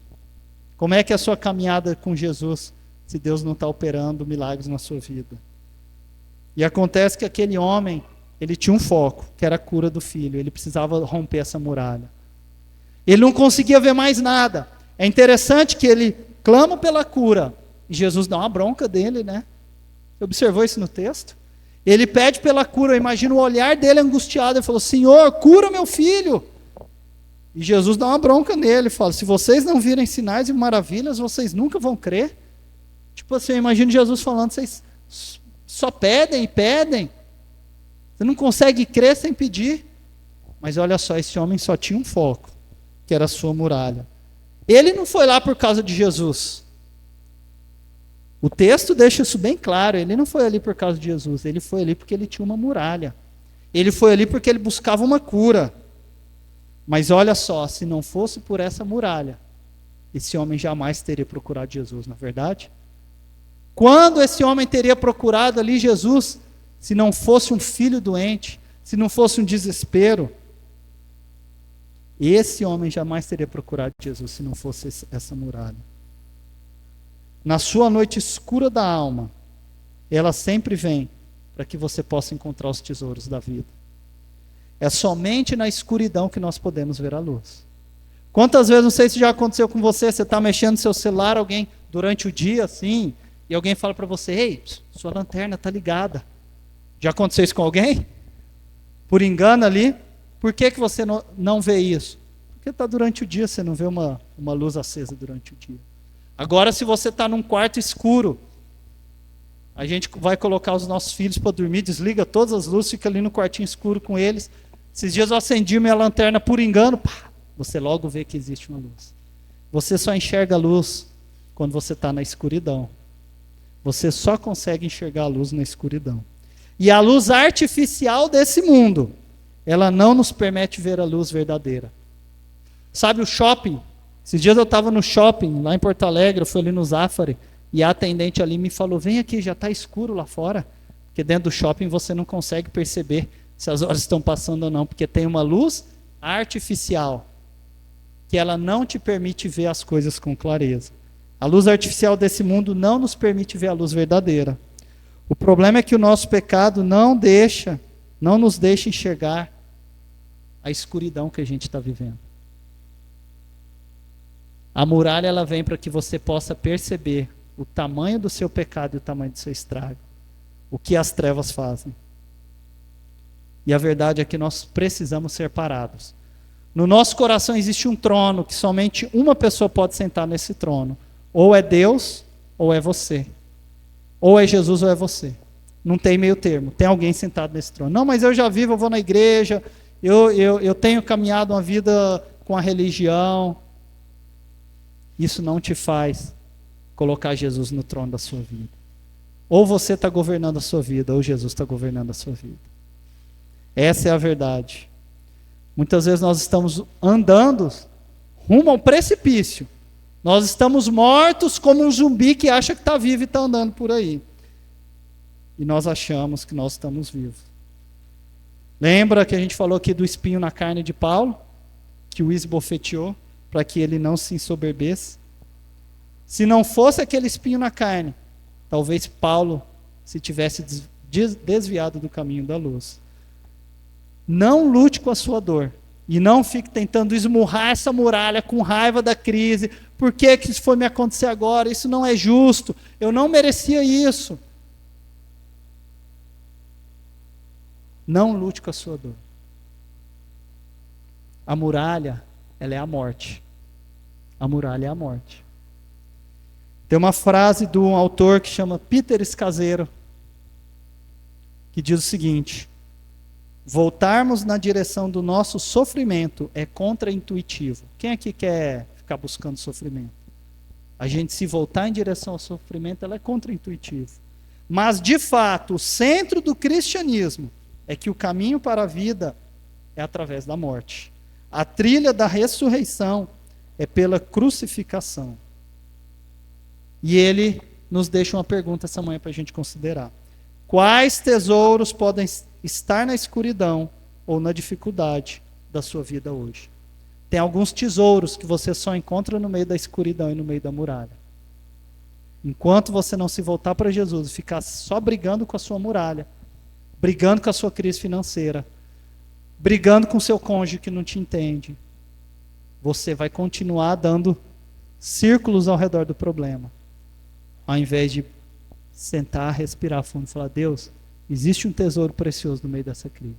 S1: Como é que é a sua caminhada com Jesus se Deus não está operando milagres na sua vida? E acontece que aquele homem, ele tinha um foco, que era a cura do filho. Ele precisava romper essa muralha. Ele não conseguia ver mais nada. É interessante que ele clama pela cura. E Jesus dá uma bronca dele, né? Você observou isso no texto? Ele pede pela cura. Eu imagino o olhar dele angustiado. Ele falou, Senhor, cura meu filho. E Jesus dá uma bronca nele. Fala, se vocês não virem sinais e maravilhas, vocês nunca vão crer. Tipo assim, eu imagino Jesus falando, vocês só pedem e pedem. Você não consegue crer sem pedir. Mas olha só, esse homem só tinha um foco, que era a sua muralha. Ele não foi lá por causa de Jesus. O texto deixa isso bem claro. Ele não foi ali por causa de Jesus. Ele foi ali porque ele tinha uma muralha. Ele foi ali porque ele buscava uma cura. Mas olha só, se não fosse por essa muralha, esse homem jamais teria procurado Jesus, não é verdade? Quando esse homem teria procurado ali Jesus, se não fosse um filho doente, se não fosse um desespero? Esse homem jamais teria procurado Jesus se não fosse essa muralha. Na sua noite escura da alma, ela sempre vem para que você possa encontrar os tesouros da vida. É somente na escuridão que nós podemos ver a luz. Quantas vezes, não sei se já aconteceu com você, você está mexendo no seu celular, alguém durante o dia assim, e alguém fala para você, ei, sua lanterna está ligada. Já aconteceu isso com alguém? Por engano ali? Por que você não vê isso? Porque está durante o dia, você não vê uma luz acesa durante o dia. Agora, se você está num quarto escuro, a gente vai colocar os nossos filhos para dormir, desliga todas as luzes, fica ali no quartinho escuro com eles. Esses dias eu acendi minha lanterna por engano, você logo vê que existe uma luz. Você só enxerga a luz quando você está na escuridão. Você só consegue enxergar a luz na escuridão. E a luz artificial desse mundo, ela não nos permite ver a luz verdadeira. Sabe o shopping? Esses dias eu estava no shopping, lá em Porto Alegre, eu fui ali no Zafari, e a atendente ali me falou, vem aqui, já está escuro lá fora. Porque dentro do shopping você não consegue perceber se as horas estão passando ou não, porque tem uma luz artificial, que ela não te permite ver as coisas com clareza. A luz artificial desse mundo não nos permite ver a luz verdadeira. O problema é que o nosso pecado não nos deixa enxergar a escuridão que a gente está vivendo. A muralha, ela vem para que você possa perceber o tamanho do seu pecado e o tamanho do seu estrago. O que as trevas fazem. E a verdade é que nós precisamos ser parados. No nosso coração existe um trono que somente uma pessoa pode sentar nesse trono. Ou é Deus, ou é você. Ou é Jesus, ou é você. Não tem meio termo. Tem alguém sentado nesse trono. Não, mas eu já vivo, eu vou na igreja, eu tenho caminhado uma vida com a religião. Isso não te faz colocar Jesus no trono da sua vida. Ou você está governando a sua vida, ou Jesus está governando a sua vida. Essa é a verdade. Muitas vezes nós estamos andando rumo ao precipício. Nós estamos mortos como um zumbi que acha que está vivo e está andando por aí. E nós achamos que nós estamos vivos. Lembra que a gente falou aqui do espinho na carne de Paulo? Que o esbofeteou para que ele não se ensoberbesse? Se não fosse aquele espinho na carne, talvez Paulo se tivesse desviado do caminho da luz. Não lute com a sua dor. E não fique tentando esmurrar essa muralha com raiva da crise. Por que isso foi me acontecer agora? Isso não é justo. Eu não merecia isso. Não lute com a sua dor. A muralha, ela é a morte. A muralha é a morte. Tem uma frase de um autor que chama Peter Scazzero, que diz o seguinte: voltarmos na direção do nosso sofrimento é contraintuitivo. Quem aqui quer ficar buscando sofrimento? A gente se voltar em direção ao sofrimento, ela é contraintuitivo. Mas, de fato, o centro do cristianismo é que o caminho para a vida é através da morte. A trilha da ressurreição é pela crucificação. E ele nos deixa uma pergunta essa manhã para a gente considerar. Quais tesouros podem estar na escuridão ou na dificuldade da sua vida hoje? Tem alguns tesouros que você só encontra no meio da escuridão e no meio da muralha. Enquanto você não se voltar para Jesus e ficar só brigando com a sua muralha, brigando com a sua crise financeira, brigando com o seu cônjuge que não te entende, você vai continuar dando círculos ao redor do problema, ao invés de sentar, respirar fundo e falar: Deus, existe um tesouro precioso no meio dessa crise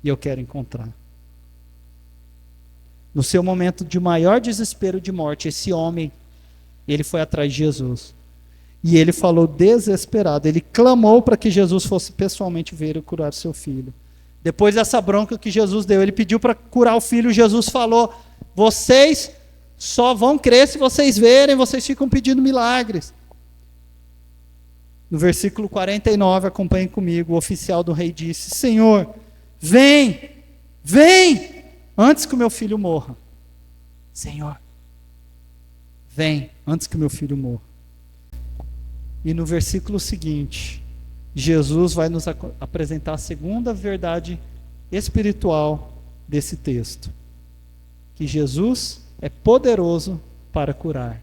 S1: e eu quero encontrar. No seu momento de maior desespero de morte, esse homem, ele foi atrás de Jesus. E ele falou desesperado, ele clamou para que Jesus fosse pessoalmente ver e curar seu filho. Depois dessa bronca que Jesus deu, ele pediu para curar o filho, Jesus falou: vocês só vão crer se vocês verem, vocês ficam pedindo milagres. No versículo 49, acompanhem comigo, o oficial do rei disse: Senhor, vem, antes que o meu filho morra. Senhor, vem, antes que o meu filho morra. E no versículo seguinte, Jesus vai nos apresentar a segunda verdade espiritual desse texto. que Jesus é poderoso para curar.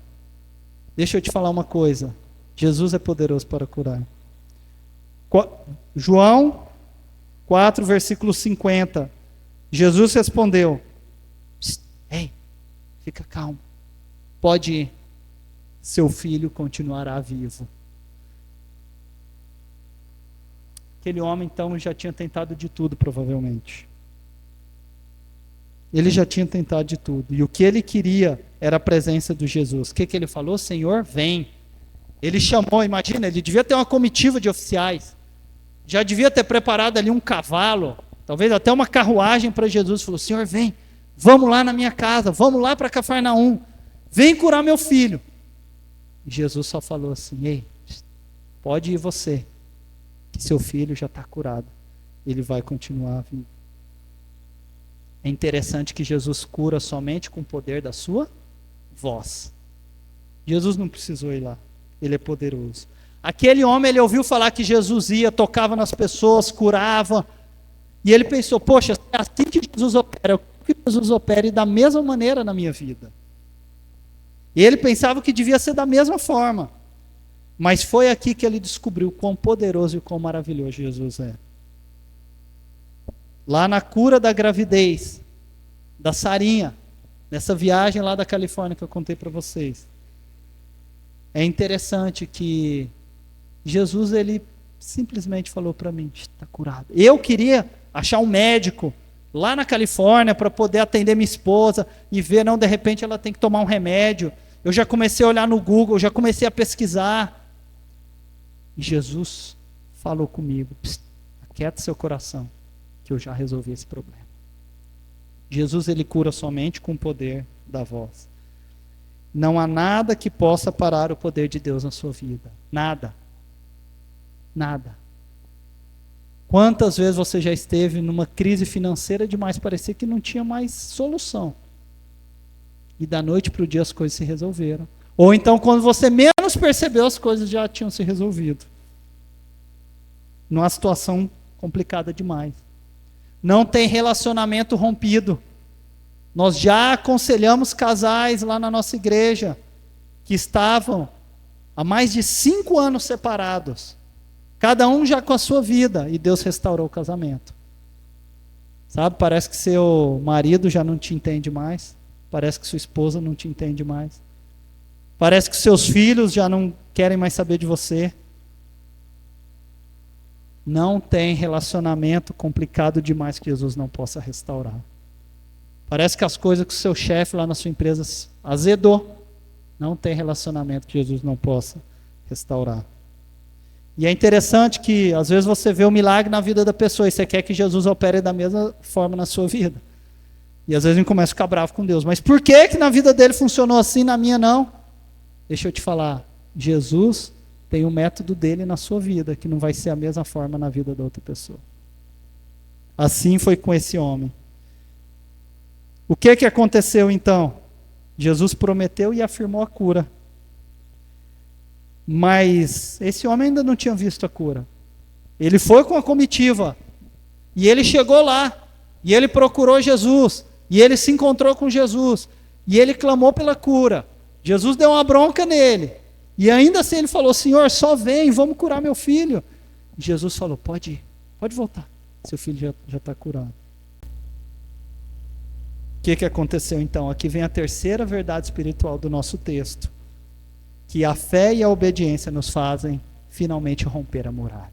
S1: Deixa eu te falar uma coisa. Jesus é poderoso para curar. João 4, versículo 50. Jesus respondeu: ei, fica calmo. Pode ir. Seu filho continuará vivo. Aquele homem, então, já tinha tentado de tudo, provavelmente. Ele já tinha tentado de tudo. E o que ele queria era a presença de Jesus. O que ele falou? Senhor, vem. Ele chamou, imagina, ele devia ter uma comitiva de oficiais. Já devia ter preparado ali um cavalo, talvez até uma carruagem para Jesus. Falou: Senhor, vem, vamos lá na minha casa, vamos lá para Cafarnaum. Vem curar meu filho. E Jesus só falou assim: ei, pode ir você, que seu filho já está curado. Ele vai continuar vivo. É interessante que Jesus cura somente com o poder da sua voz. Jesus não precisou ir lá. Ele é poderoso. Aquele homem, ele ouviu falar que Jesus ia, tocava nas pessoas, curava. E ele pensou: poxa, é assim que Jesus opera. Eu quero que Jesus opere da mesma maneira na minha vida. E ele pensava que devia ser da mesma forma. Mas foi aqui que ele descobriu quão poderoso e quão maravilhoso Jesus é. Lá na cura da gravidez, da Sarinha, nessa viagem lá da Califórnia que eu contei para vocês. É interessante que Jesus, ele simplesmente falou para mim: está curado. Eu queria achar um médico lá na Califórnia para poder atender minha esposa e ver, não, de repente ela tem que tomar um remédio. Eu já comecei a olhar no Google, já comecei a pesquisar. E Jesus falou comigo: aquieta seu coração, que eu já resolvi esse problema. Jesus, ele cura somente com o poder da voz. Não há nada que possa parar o poder de Deus na sua vida. Nada. Nada. Quantas vezes você já esteve numa crise financeira demais, parecia que não tinha mais solução. E da noite para o dia as coisas se resolveram. Ou então quando você menos percebeu, as coisas já tinham se resolvido. Numa situação complicada demais. Não tem relacionamento rompido. Nós já aconselhamos casais lá na nossa igreja que estavam há mais de 5 anos separados. Cada um já com a sua vida. E Deus restaurou o casamento. Sabe, parece que seu marido já não te entende mais. Parece que sua esposa não te entende mais. Parece que seus filhos já não querem mais saber de você. Não tem relacionamento complicado demais que Jesus não possa restaurar. Parece que as coisas que o seu chefe lá na sua empresa azedou. Não tem relacionamento que Jesus não possa restaurar. E é interessante que às vezes você vê o milagre na vida da pessoa e você quer que Jesus opere da mesma forma na sua vida. E às vezes a gente começa a ficar bravo com Deus. Mas por que na vida dele funcionou assim, na minha não? Deixa eu te falar. Jesus tem um método dele na sua vida, que não vai ser a mesma forma na vida da outra pessoa. Assim foi com esse homem. O que aconteceu então? Jesus prometeu e afirmou a cura. Mas esse homem ainda não tinha visto a cura. Ele foi com a comitiva. E ele chegou lá. E ele procurou Jesus. E ele se encontrou com Jesus. E ele clamou pela cura. Jesus deu uma bronca nele. E ainda assim ele falou: Senhor, só vem, vamos curar meu filho. E Jesus falou: pode ir, pode voltar. Seu filho já está curado. O que aconteceu então? Aqui vem a terceira verdade espiritual do nosso texto. Que a fé e a obediência nos fazem finalmente romper a muralha.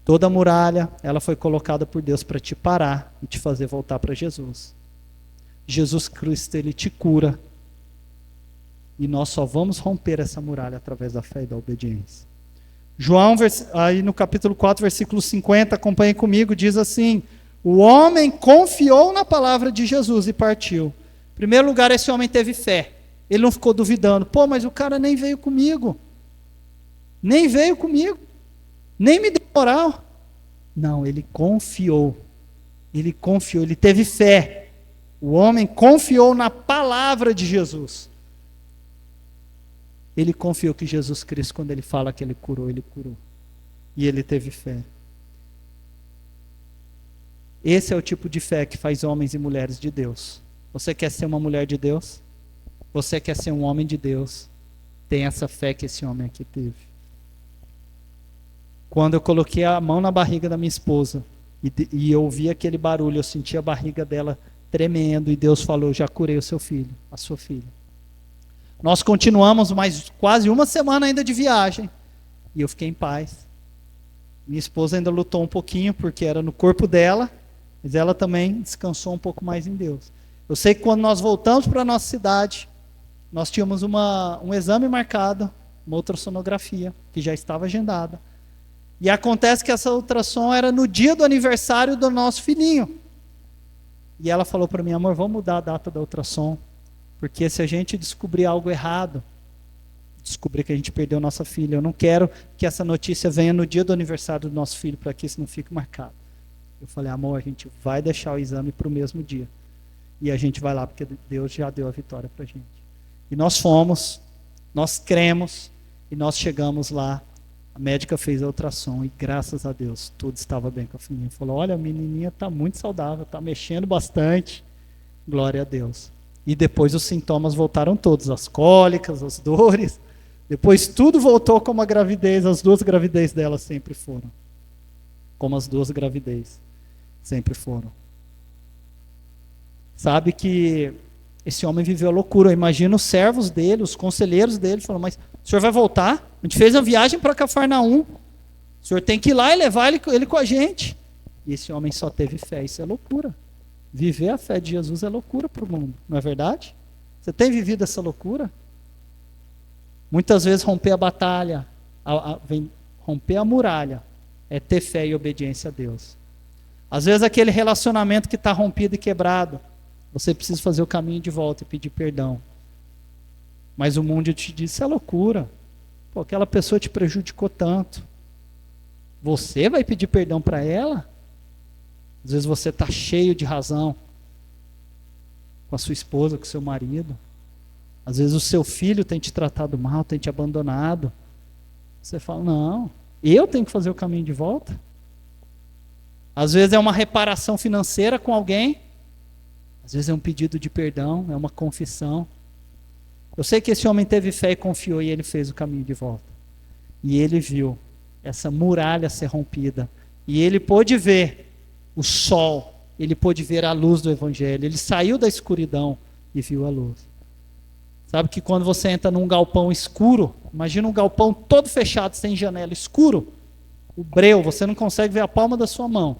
S1: Toda muralha, ela foi colocada por Deus para te parar e te fazer voltar para Jesus. Jesus Cristo, ele te cura. E nós só vamos romper essa muralha através da fé e da obediência. João, aí no capítulo 4, versículo 50, acompanhem comigo, diz assim: o homem confiou na palavra de Jesus e partiu. Em primeiro lugar, esse homem teve fé. Ele não ficou duvidando. Pô, mas o cara nem veio comigo. Nem veio comigo. Nem me deu moral. Não, ele confiou. Ele confiou, ele teve fé. O homem confiou na palavra de Jesus. Ele confiou que Jesus Cristo, quando ele fala que ele curou, ele curou. E ele teve fé. Esse é o tipo de fé que faz homens e mulheres de Deus. Você quer ser uma mulher de Deus? Você quer ser um homem de Deus? Tem essa fé que esse homem aqui teve. Quando eu coloquei a mão na barriga da minha esposa e eu ouvi aquele barulho, eu senti a barriga dela tremendo e Deus falou: já curei o seu filho, a sua filha. Nós continuamos mais quase uma semana ainda de viagem e eu fiquei em paz. Minha esposa ainda lutou um pouquinho porque era no corpo dela, mas ela também descansou um pouco mais em Deus. Eu sei que quando nós voltamos para a nossa cidade, nós tínhamos um exame marcado, uma ultrassonografia, que já estava agendada. E acontece que essa ultrassom era no dia do aniversário do nosso filhinho. E ela falou para mim: amor, vamos mudar a data da ultrassom, porque se a gente descobrir algo errado, descobrir que a gente perdeu nossa filha, eu não quero que essa notícia venha no dia do aniversário do nosso filho, para que isso não fique marcado. Eu falei: amor, a gente vai deixar o exame para o mesmo dia. E a gente vai lá, porque Deus já deu a vitória para a gente. E nós fomos, nós cremos, e nós chegamos lá. A médica fez a ultrassom e graças a Deus tudo estava bem com a filhinha. Falou: olha, a menininha está muito saudável, está mexendo bastante. Glória a Deus. E depois os sintomas voltaram todos, as cólicas, as dores. Depois tudo voltou como a gravidez, as duas gravidez dela sempre foram. Como as duas gravidez sempre foram. Sabe que esse homem viveu a loucura. Imagina os servos dele, os conselheiros dele, falaram: mas o senhor vai voltar? A gente fez uma viagem para Cafarnaum. O senhor tem que ir lá e levar ele com a gente. E esse homem só teve fé. Isso é loucura. Viver a fé de Jesus é loucura para o mundo, não é verdade? Você tem vivido essa loucura? Muitas vezes romper a batalha, romper a muralha, é ter fé e obediência a Deus. Às vezes aquele relacionamento que está rompido e quebrado, você precisa fazer o caminho de volta e pedir perdão. Mas o mundo te diz: isso é loucura. Pô, aquela pessoa te prejudicou tanto. Você vai pedir perdão para ela? Às vezes você está cheio de razão com a sua esposa, com o seu marido. Às vezes o seu filho tem te tratado mal, tem te abandonado. Você fala: não, eu tenho que fazer o caminho de volta. Às vezes é uma reparação financeira com alguém. Às vezes é um pedido de perdão, é uma confissão. Eu sei que esse homem teve fé e confiou, e ele fez o caminho de volta. E ele viu essa muralha ser rompida. E ele pôde ver o sol, ele pôde ver a luz do Evangelho. Ele saiu da escuridão e viu a luz. Sabe que quando você entra num galpão escuro, imagina um galpão todo fechado, sem janela, escuro, o breu, você não consegue ver a palma da sua mão.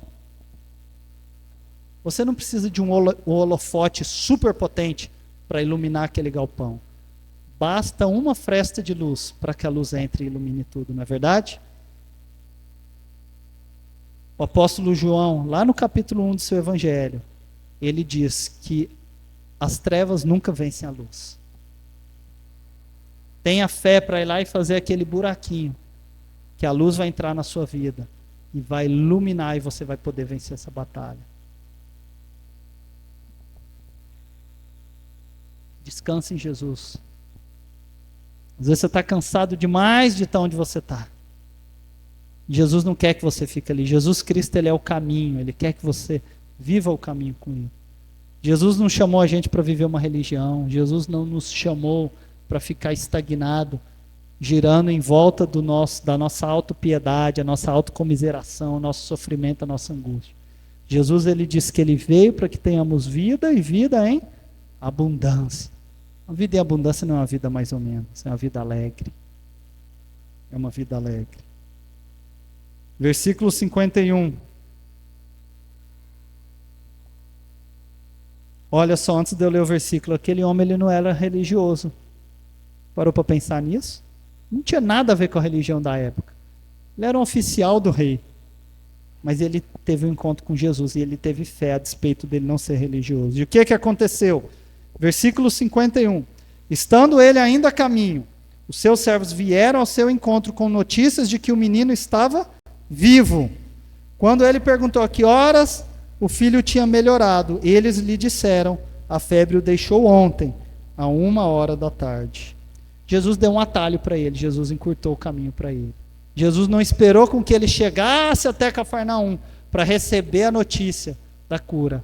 S1: Você não precisa de um holofote super potente para iluminar aquele galpão. Basta uma fresta de luz para que a luz entre e ilumine tudo, não é verdade? O apóstolo João, lá no capítulo 1 do seu evangelho, ele diz que as trevas nunca vencem a luz. Tenha fé para ir lá e fazer aquele buraquinho, que a luz vai entrar na sua vida e vai iluminar e você vai poder vencer essa batalha. Descanse em Jesus. Às vezes você está cansado demais de estar onde você está. Jesus não quer que você fique ali. Jesus Cristo, Ele é o caminho. Ele quer que você viva o caminho com Ele. Jesus não chamou a gente para viver uma religião. Jesus não nos chamou para ficar estagnado, girando em volta da nossa autopiedade, a nossa autocomiseração, o nosso sofrimento, a nossa angústia. Jesus, Ele disse que Ele veio para que tenhamos vida e vida em abundância. A vida em abundância não é uma vida mais ou menos, é uma vida alegre. É uma vida alegre. Versículo 51. Olha só, antes de eu ler o versículo, aquele homem ele não era religioso. Parou para pensar nisso? Não tinha nada a ver com a religião da época. Ele era um oficial do rei. Mas ele teve um encontro com Jesus e ele teve fé a despeito dele não ser religioso. E o que aconteceu? Versículo 51. Estando ele ainda a caminho, os seus servos vieram ao seu encontro com notícias de que o menino estava vivo. Quando ele perguntou a que horas o filho tinha melhorado, eles lhe disseram: a febre o deixou ontem, a 1h da tarde. Jesus deu um atalho para ele, Jesus encurtou o caminho para ele. Jesus não esperou com que ele chegasse até Cafarnaum para receber a notícia da cura.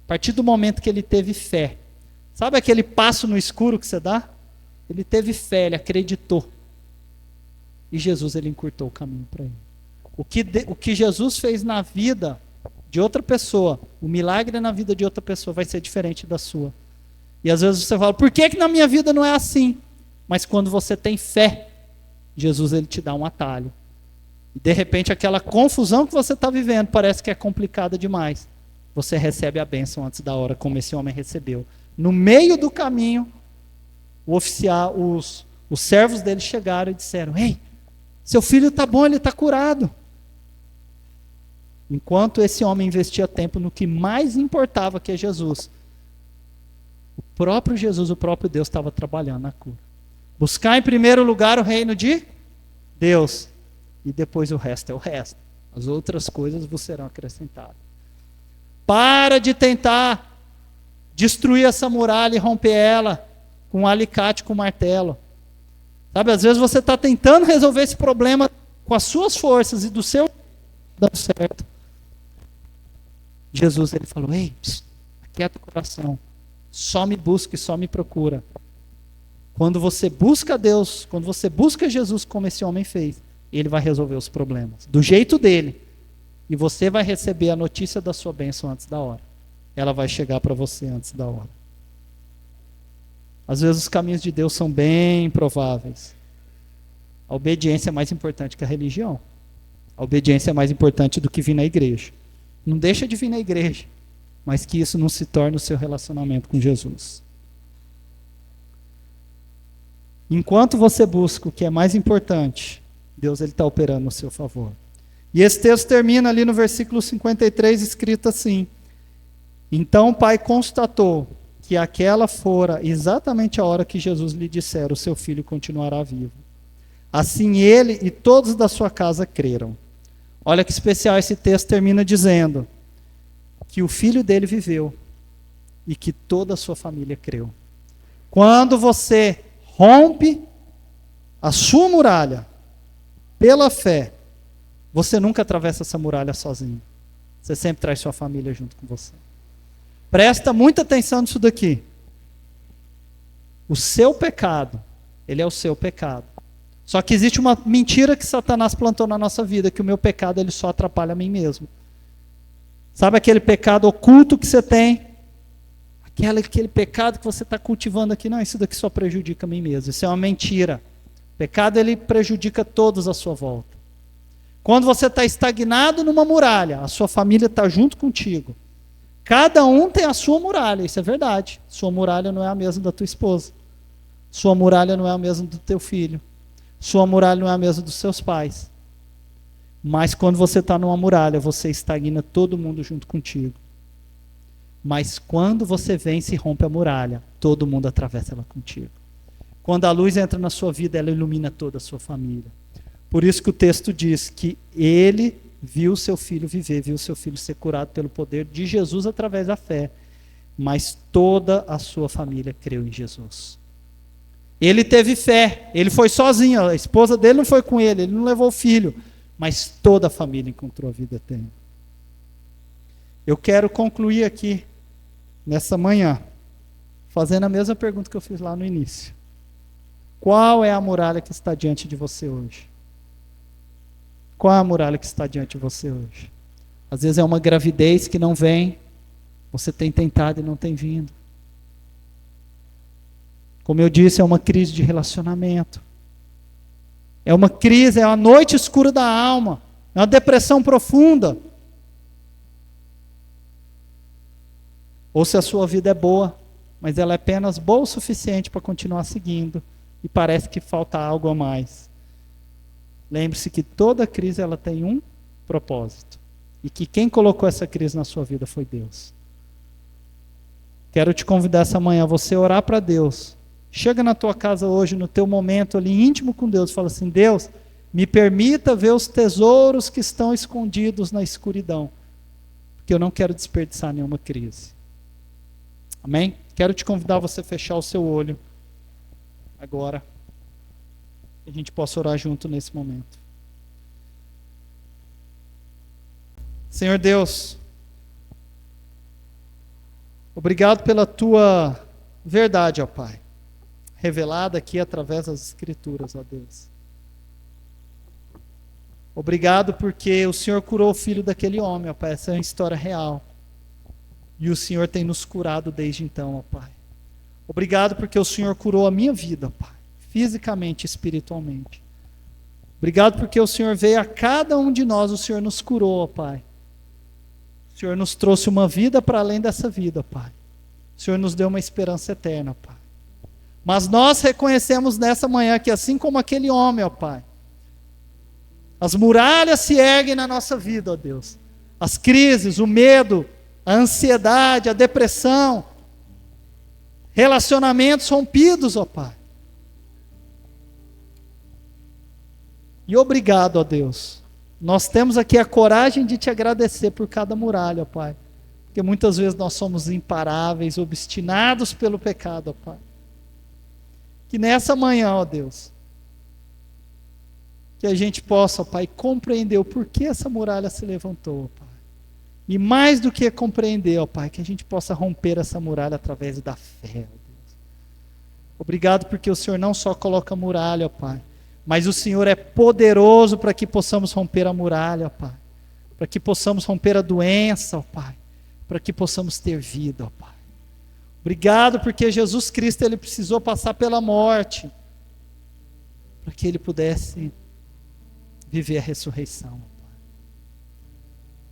S1: A partir do momento que ele teve fé. Sabe aquele passo no escuro que você dá? Ele teve fé, ele acreditou. E Jesus, ele encurtou o caminho para ele. O que Jesus fez na vida de outra pessoa, o milagre na vida de outra pessoa vai ser diferente da sua. E às vezes você fala, por que na minha vida não é assim? Mas quando você tem fé, Jesus, ele te dá um atalho. E de repente aquela confusão que você está vivendo parece que é complicada demais. Você recebe a bênção antes da hora, como esse homem recebeu. No meio do caminho, os servos dele chegaram e disseram, ei, seu filho está bom, ele está curado. Enquanto esse homem investia tempo no que mais importava, que é Jesus, o próprio Jesus, o próprio Deus estava trabalhando na cura. Buscar em primeiro lugar o reino de Deus, e depois o resto é o resto. As outras coisas vos serão acrescentadas. Para de tentar destruir essa muralha e romper ela com um alicate, com um martelo. Sabe, às vezes você está tentando resolver esse problema com as suas forças e do seu dando certo. Jesus, ele falou, ei, aquieta o coração. Só me busca e só me procura. Quando você busca Deus, quando você busca Jesus como esse homem fez, ele vai resolver os problemas, do jeito dele. E você vai receber a notícia da sua bênção antes da hora. Ela vai chegar para você antes da hora. Às vezes os caminhos de Deus são bem improváveis. A obediência é mais importante que a religião. A obediência é mais importante do que vir na igreja. Não deixa de vir na igreja, mas que isso não se torne o seu relacionamento com Jesus. Enquanto você busca o que é mais importante, Deus está operando no seu favor. E esse texto termina ali no versículo 53, escrito assim: então o pai constatou que aquela fora exatamente a hora que Jesus lhe dissera, o seu filho continuará vivo. Assim ele e todos da sua casa creram. Olha que especial, esse texto termina dizendo que o filho dele viveu e que toda a sua família creu. Quando você rompe a sua muralha pela fé, você nunca atravessa essa muralha sozinho. Você sempre traz sua família junto com você. Presta muita atenção nisso daqui. O seu pecado, ele é o seu pecado. Só que existe uma mentira que Satanás plantou na nossa vida, que o meu pecado ele só atrapalha a mim mesmo. Sabe aquele pecado oculto que você tem? Aquele pecado que você está cultivando aqui, não, isso daqui só prejudica a mim mesmo. Isso é uma mentira. O pecado ele prejudica todos à sua volta. Quando você está estagnado numa muralha, a sua família está junto contigo. Cada um tem a sua muralha, isso é verdade. Sua muralha não é a mesma da tua esposa. Sua muralha não é a mesma do teu filho. Sua muralha não é a mesma dos seus pais. Mas quando você está numa muralha, você estagna todo mundo junto contigo. Mas quando você vence e rompe a muralha, todo mundo atravessa ela contigo. Quando a luz entra na sua vida, ela ilumina toda a sua família. Por isso que o texto diz que ele viu seu filho viver, viu seu filho ser curado pelo poder de Jesus através da fé. Mas toda a sua família creu em Jesus. Ele teve fé, ele foi sozinho, a esposa dele não foi com ele não levou o filho, mas toda a família encontrou a vida eterna. Eu quero concluir aqui, nessa manhã, fazendo a mesma pergunta que eu fiz lá no início. Qual é a muralha que está diante de você hoje? Qual é a muralha que está diante de você hoje? Às vezes é uma gravidez que não vem, você tem tentado e não tem vindo. Como eu disse, é uma crise de relacionamento. É uma crise, é uma noite escura da alma. É uma depressão profunda. Ou se a sua vida é boa, mas ela é apenas boa o suficiente para continuar seguindo. E parece que falta algo a mais. Lembre-se que toda crise ela tem um propósito. E que quem colocou essa crise na sua vida foi Deus. Quero te convidar essa manhã a você orar para Deus. Chega na tua casa hoje, no teu momento ali íntimo com Deus, fala assim: Deus, me permita ver os tesouros que estão escondidos na escuridão, porque eu não quero desperdiçar nenhuma crise. Amém? Quero te convidar a você fechar o seu olho agora, que a gente possa orar junto nesse momento. Senhor Deus, Obrigado pela tua verdade, ó Pai, revelada aqui através das Escrituras, ó Deus. Obrigado porque o Senhor curou o filho daquele homem, ó Pai. Essa é uma história real. E o Senhor tem nos curado desde então, ó Pai. Obrigado porque o Senhor curou a minha vida, ó Pai, fisicamente e espiritualmente. Obrigado porque o Senhor veio a cada um de nós, o Senhor nos curou, ó Pai. O Senhor nos trouxe uma vida para além dessa vida, ó Pai. O Senhor nos deu uma esperança eterna, ó Pai. Mas nós reconhecemos nessa manhã que assim como aquele homem, ó Pai, as muralhas se erguem na nossa vida, ó Deus. As crises, o medo, a ansiedade, a depressão, relacionamentos rompidos, ó Pai. E obrigado, ó Deus. Nós temos aqui a coragem de te agradecer por cada muralha, ó Pai. Porque muitas vezes nós somos imparáveis, obstinados pelo pecado, ó Pai. Que nessa manhã, ó Deus, que a gente possa, ó Pai, compreender o porquê essa muralha se levantou, ó Pai. E mais do que compreender, ó Pai, que a gente possa romper essa muralha através da fé, ó Deus. Obrigado porque o Senhor não só coloca muralha, ó Pai, mas o Senhor é poderoso para que possamos romper a muralha, ó Pai. Para que possamos romper a doença, ó Pai. Para que possamos ter vida, ó Pai. Obrigado porque Jesus Cristo, Ele precisou passar pela morte, para que Ele pudesse viver a ressurreição, ó Pai.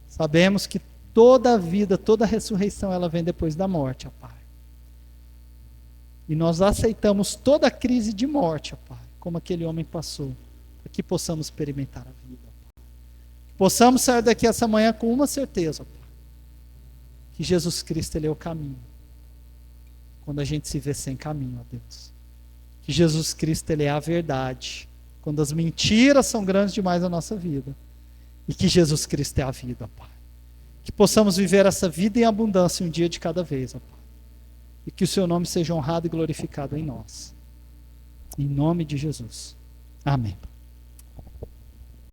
S1: Sabemos que toda a vida, toda a ressurreição, ela vem depois da morte, ó Pai. E nós aceitamos toda a crise de morte, ó Pai, como aquele homem passou, para que possamos experimentar a vida, ó Pai. Que possamos sair daqui essa manhã com uma certeza, ó Pai, que Jesus Cristo, Ele é o caminho. Quando a gente se vê sem caminho, ó Deus. Que Jesus Cristo, Ele é a verdade. Quando as mentiras são grandes demais na nossa vida. E que Jesus Cristo é a vida, ó Pai. Que possamos viver essa vida em abundância um dia de cada vez, ó Pai. E que o Seu nome seja honrado e glorificado em nós. Em nome de Jesus. Amém.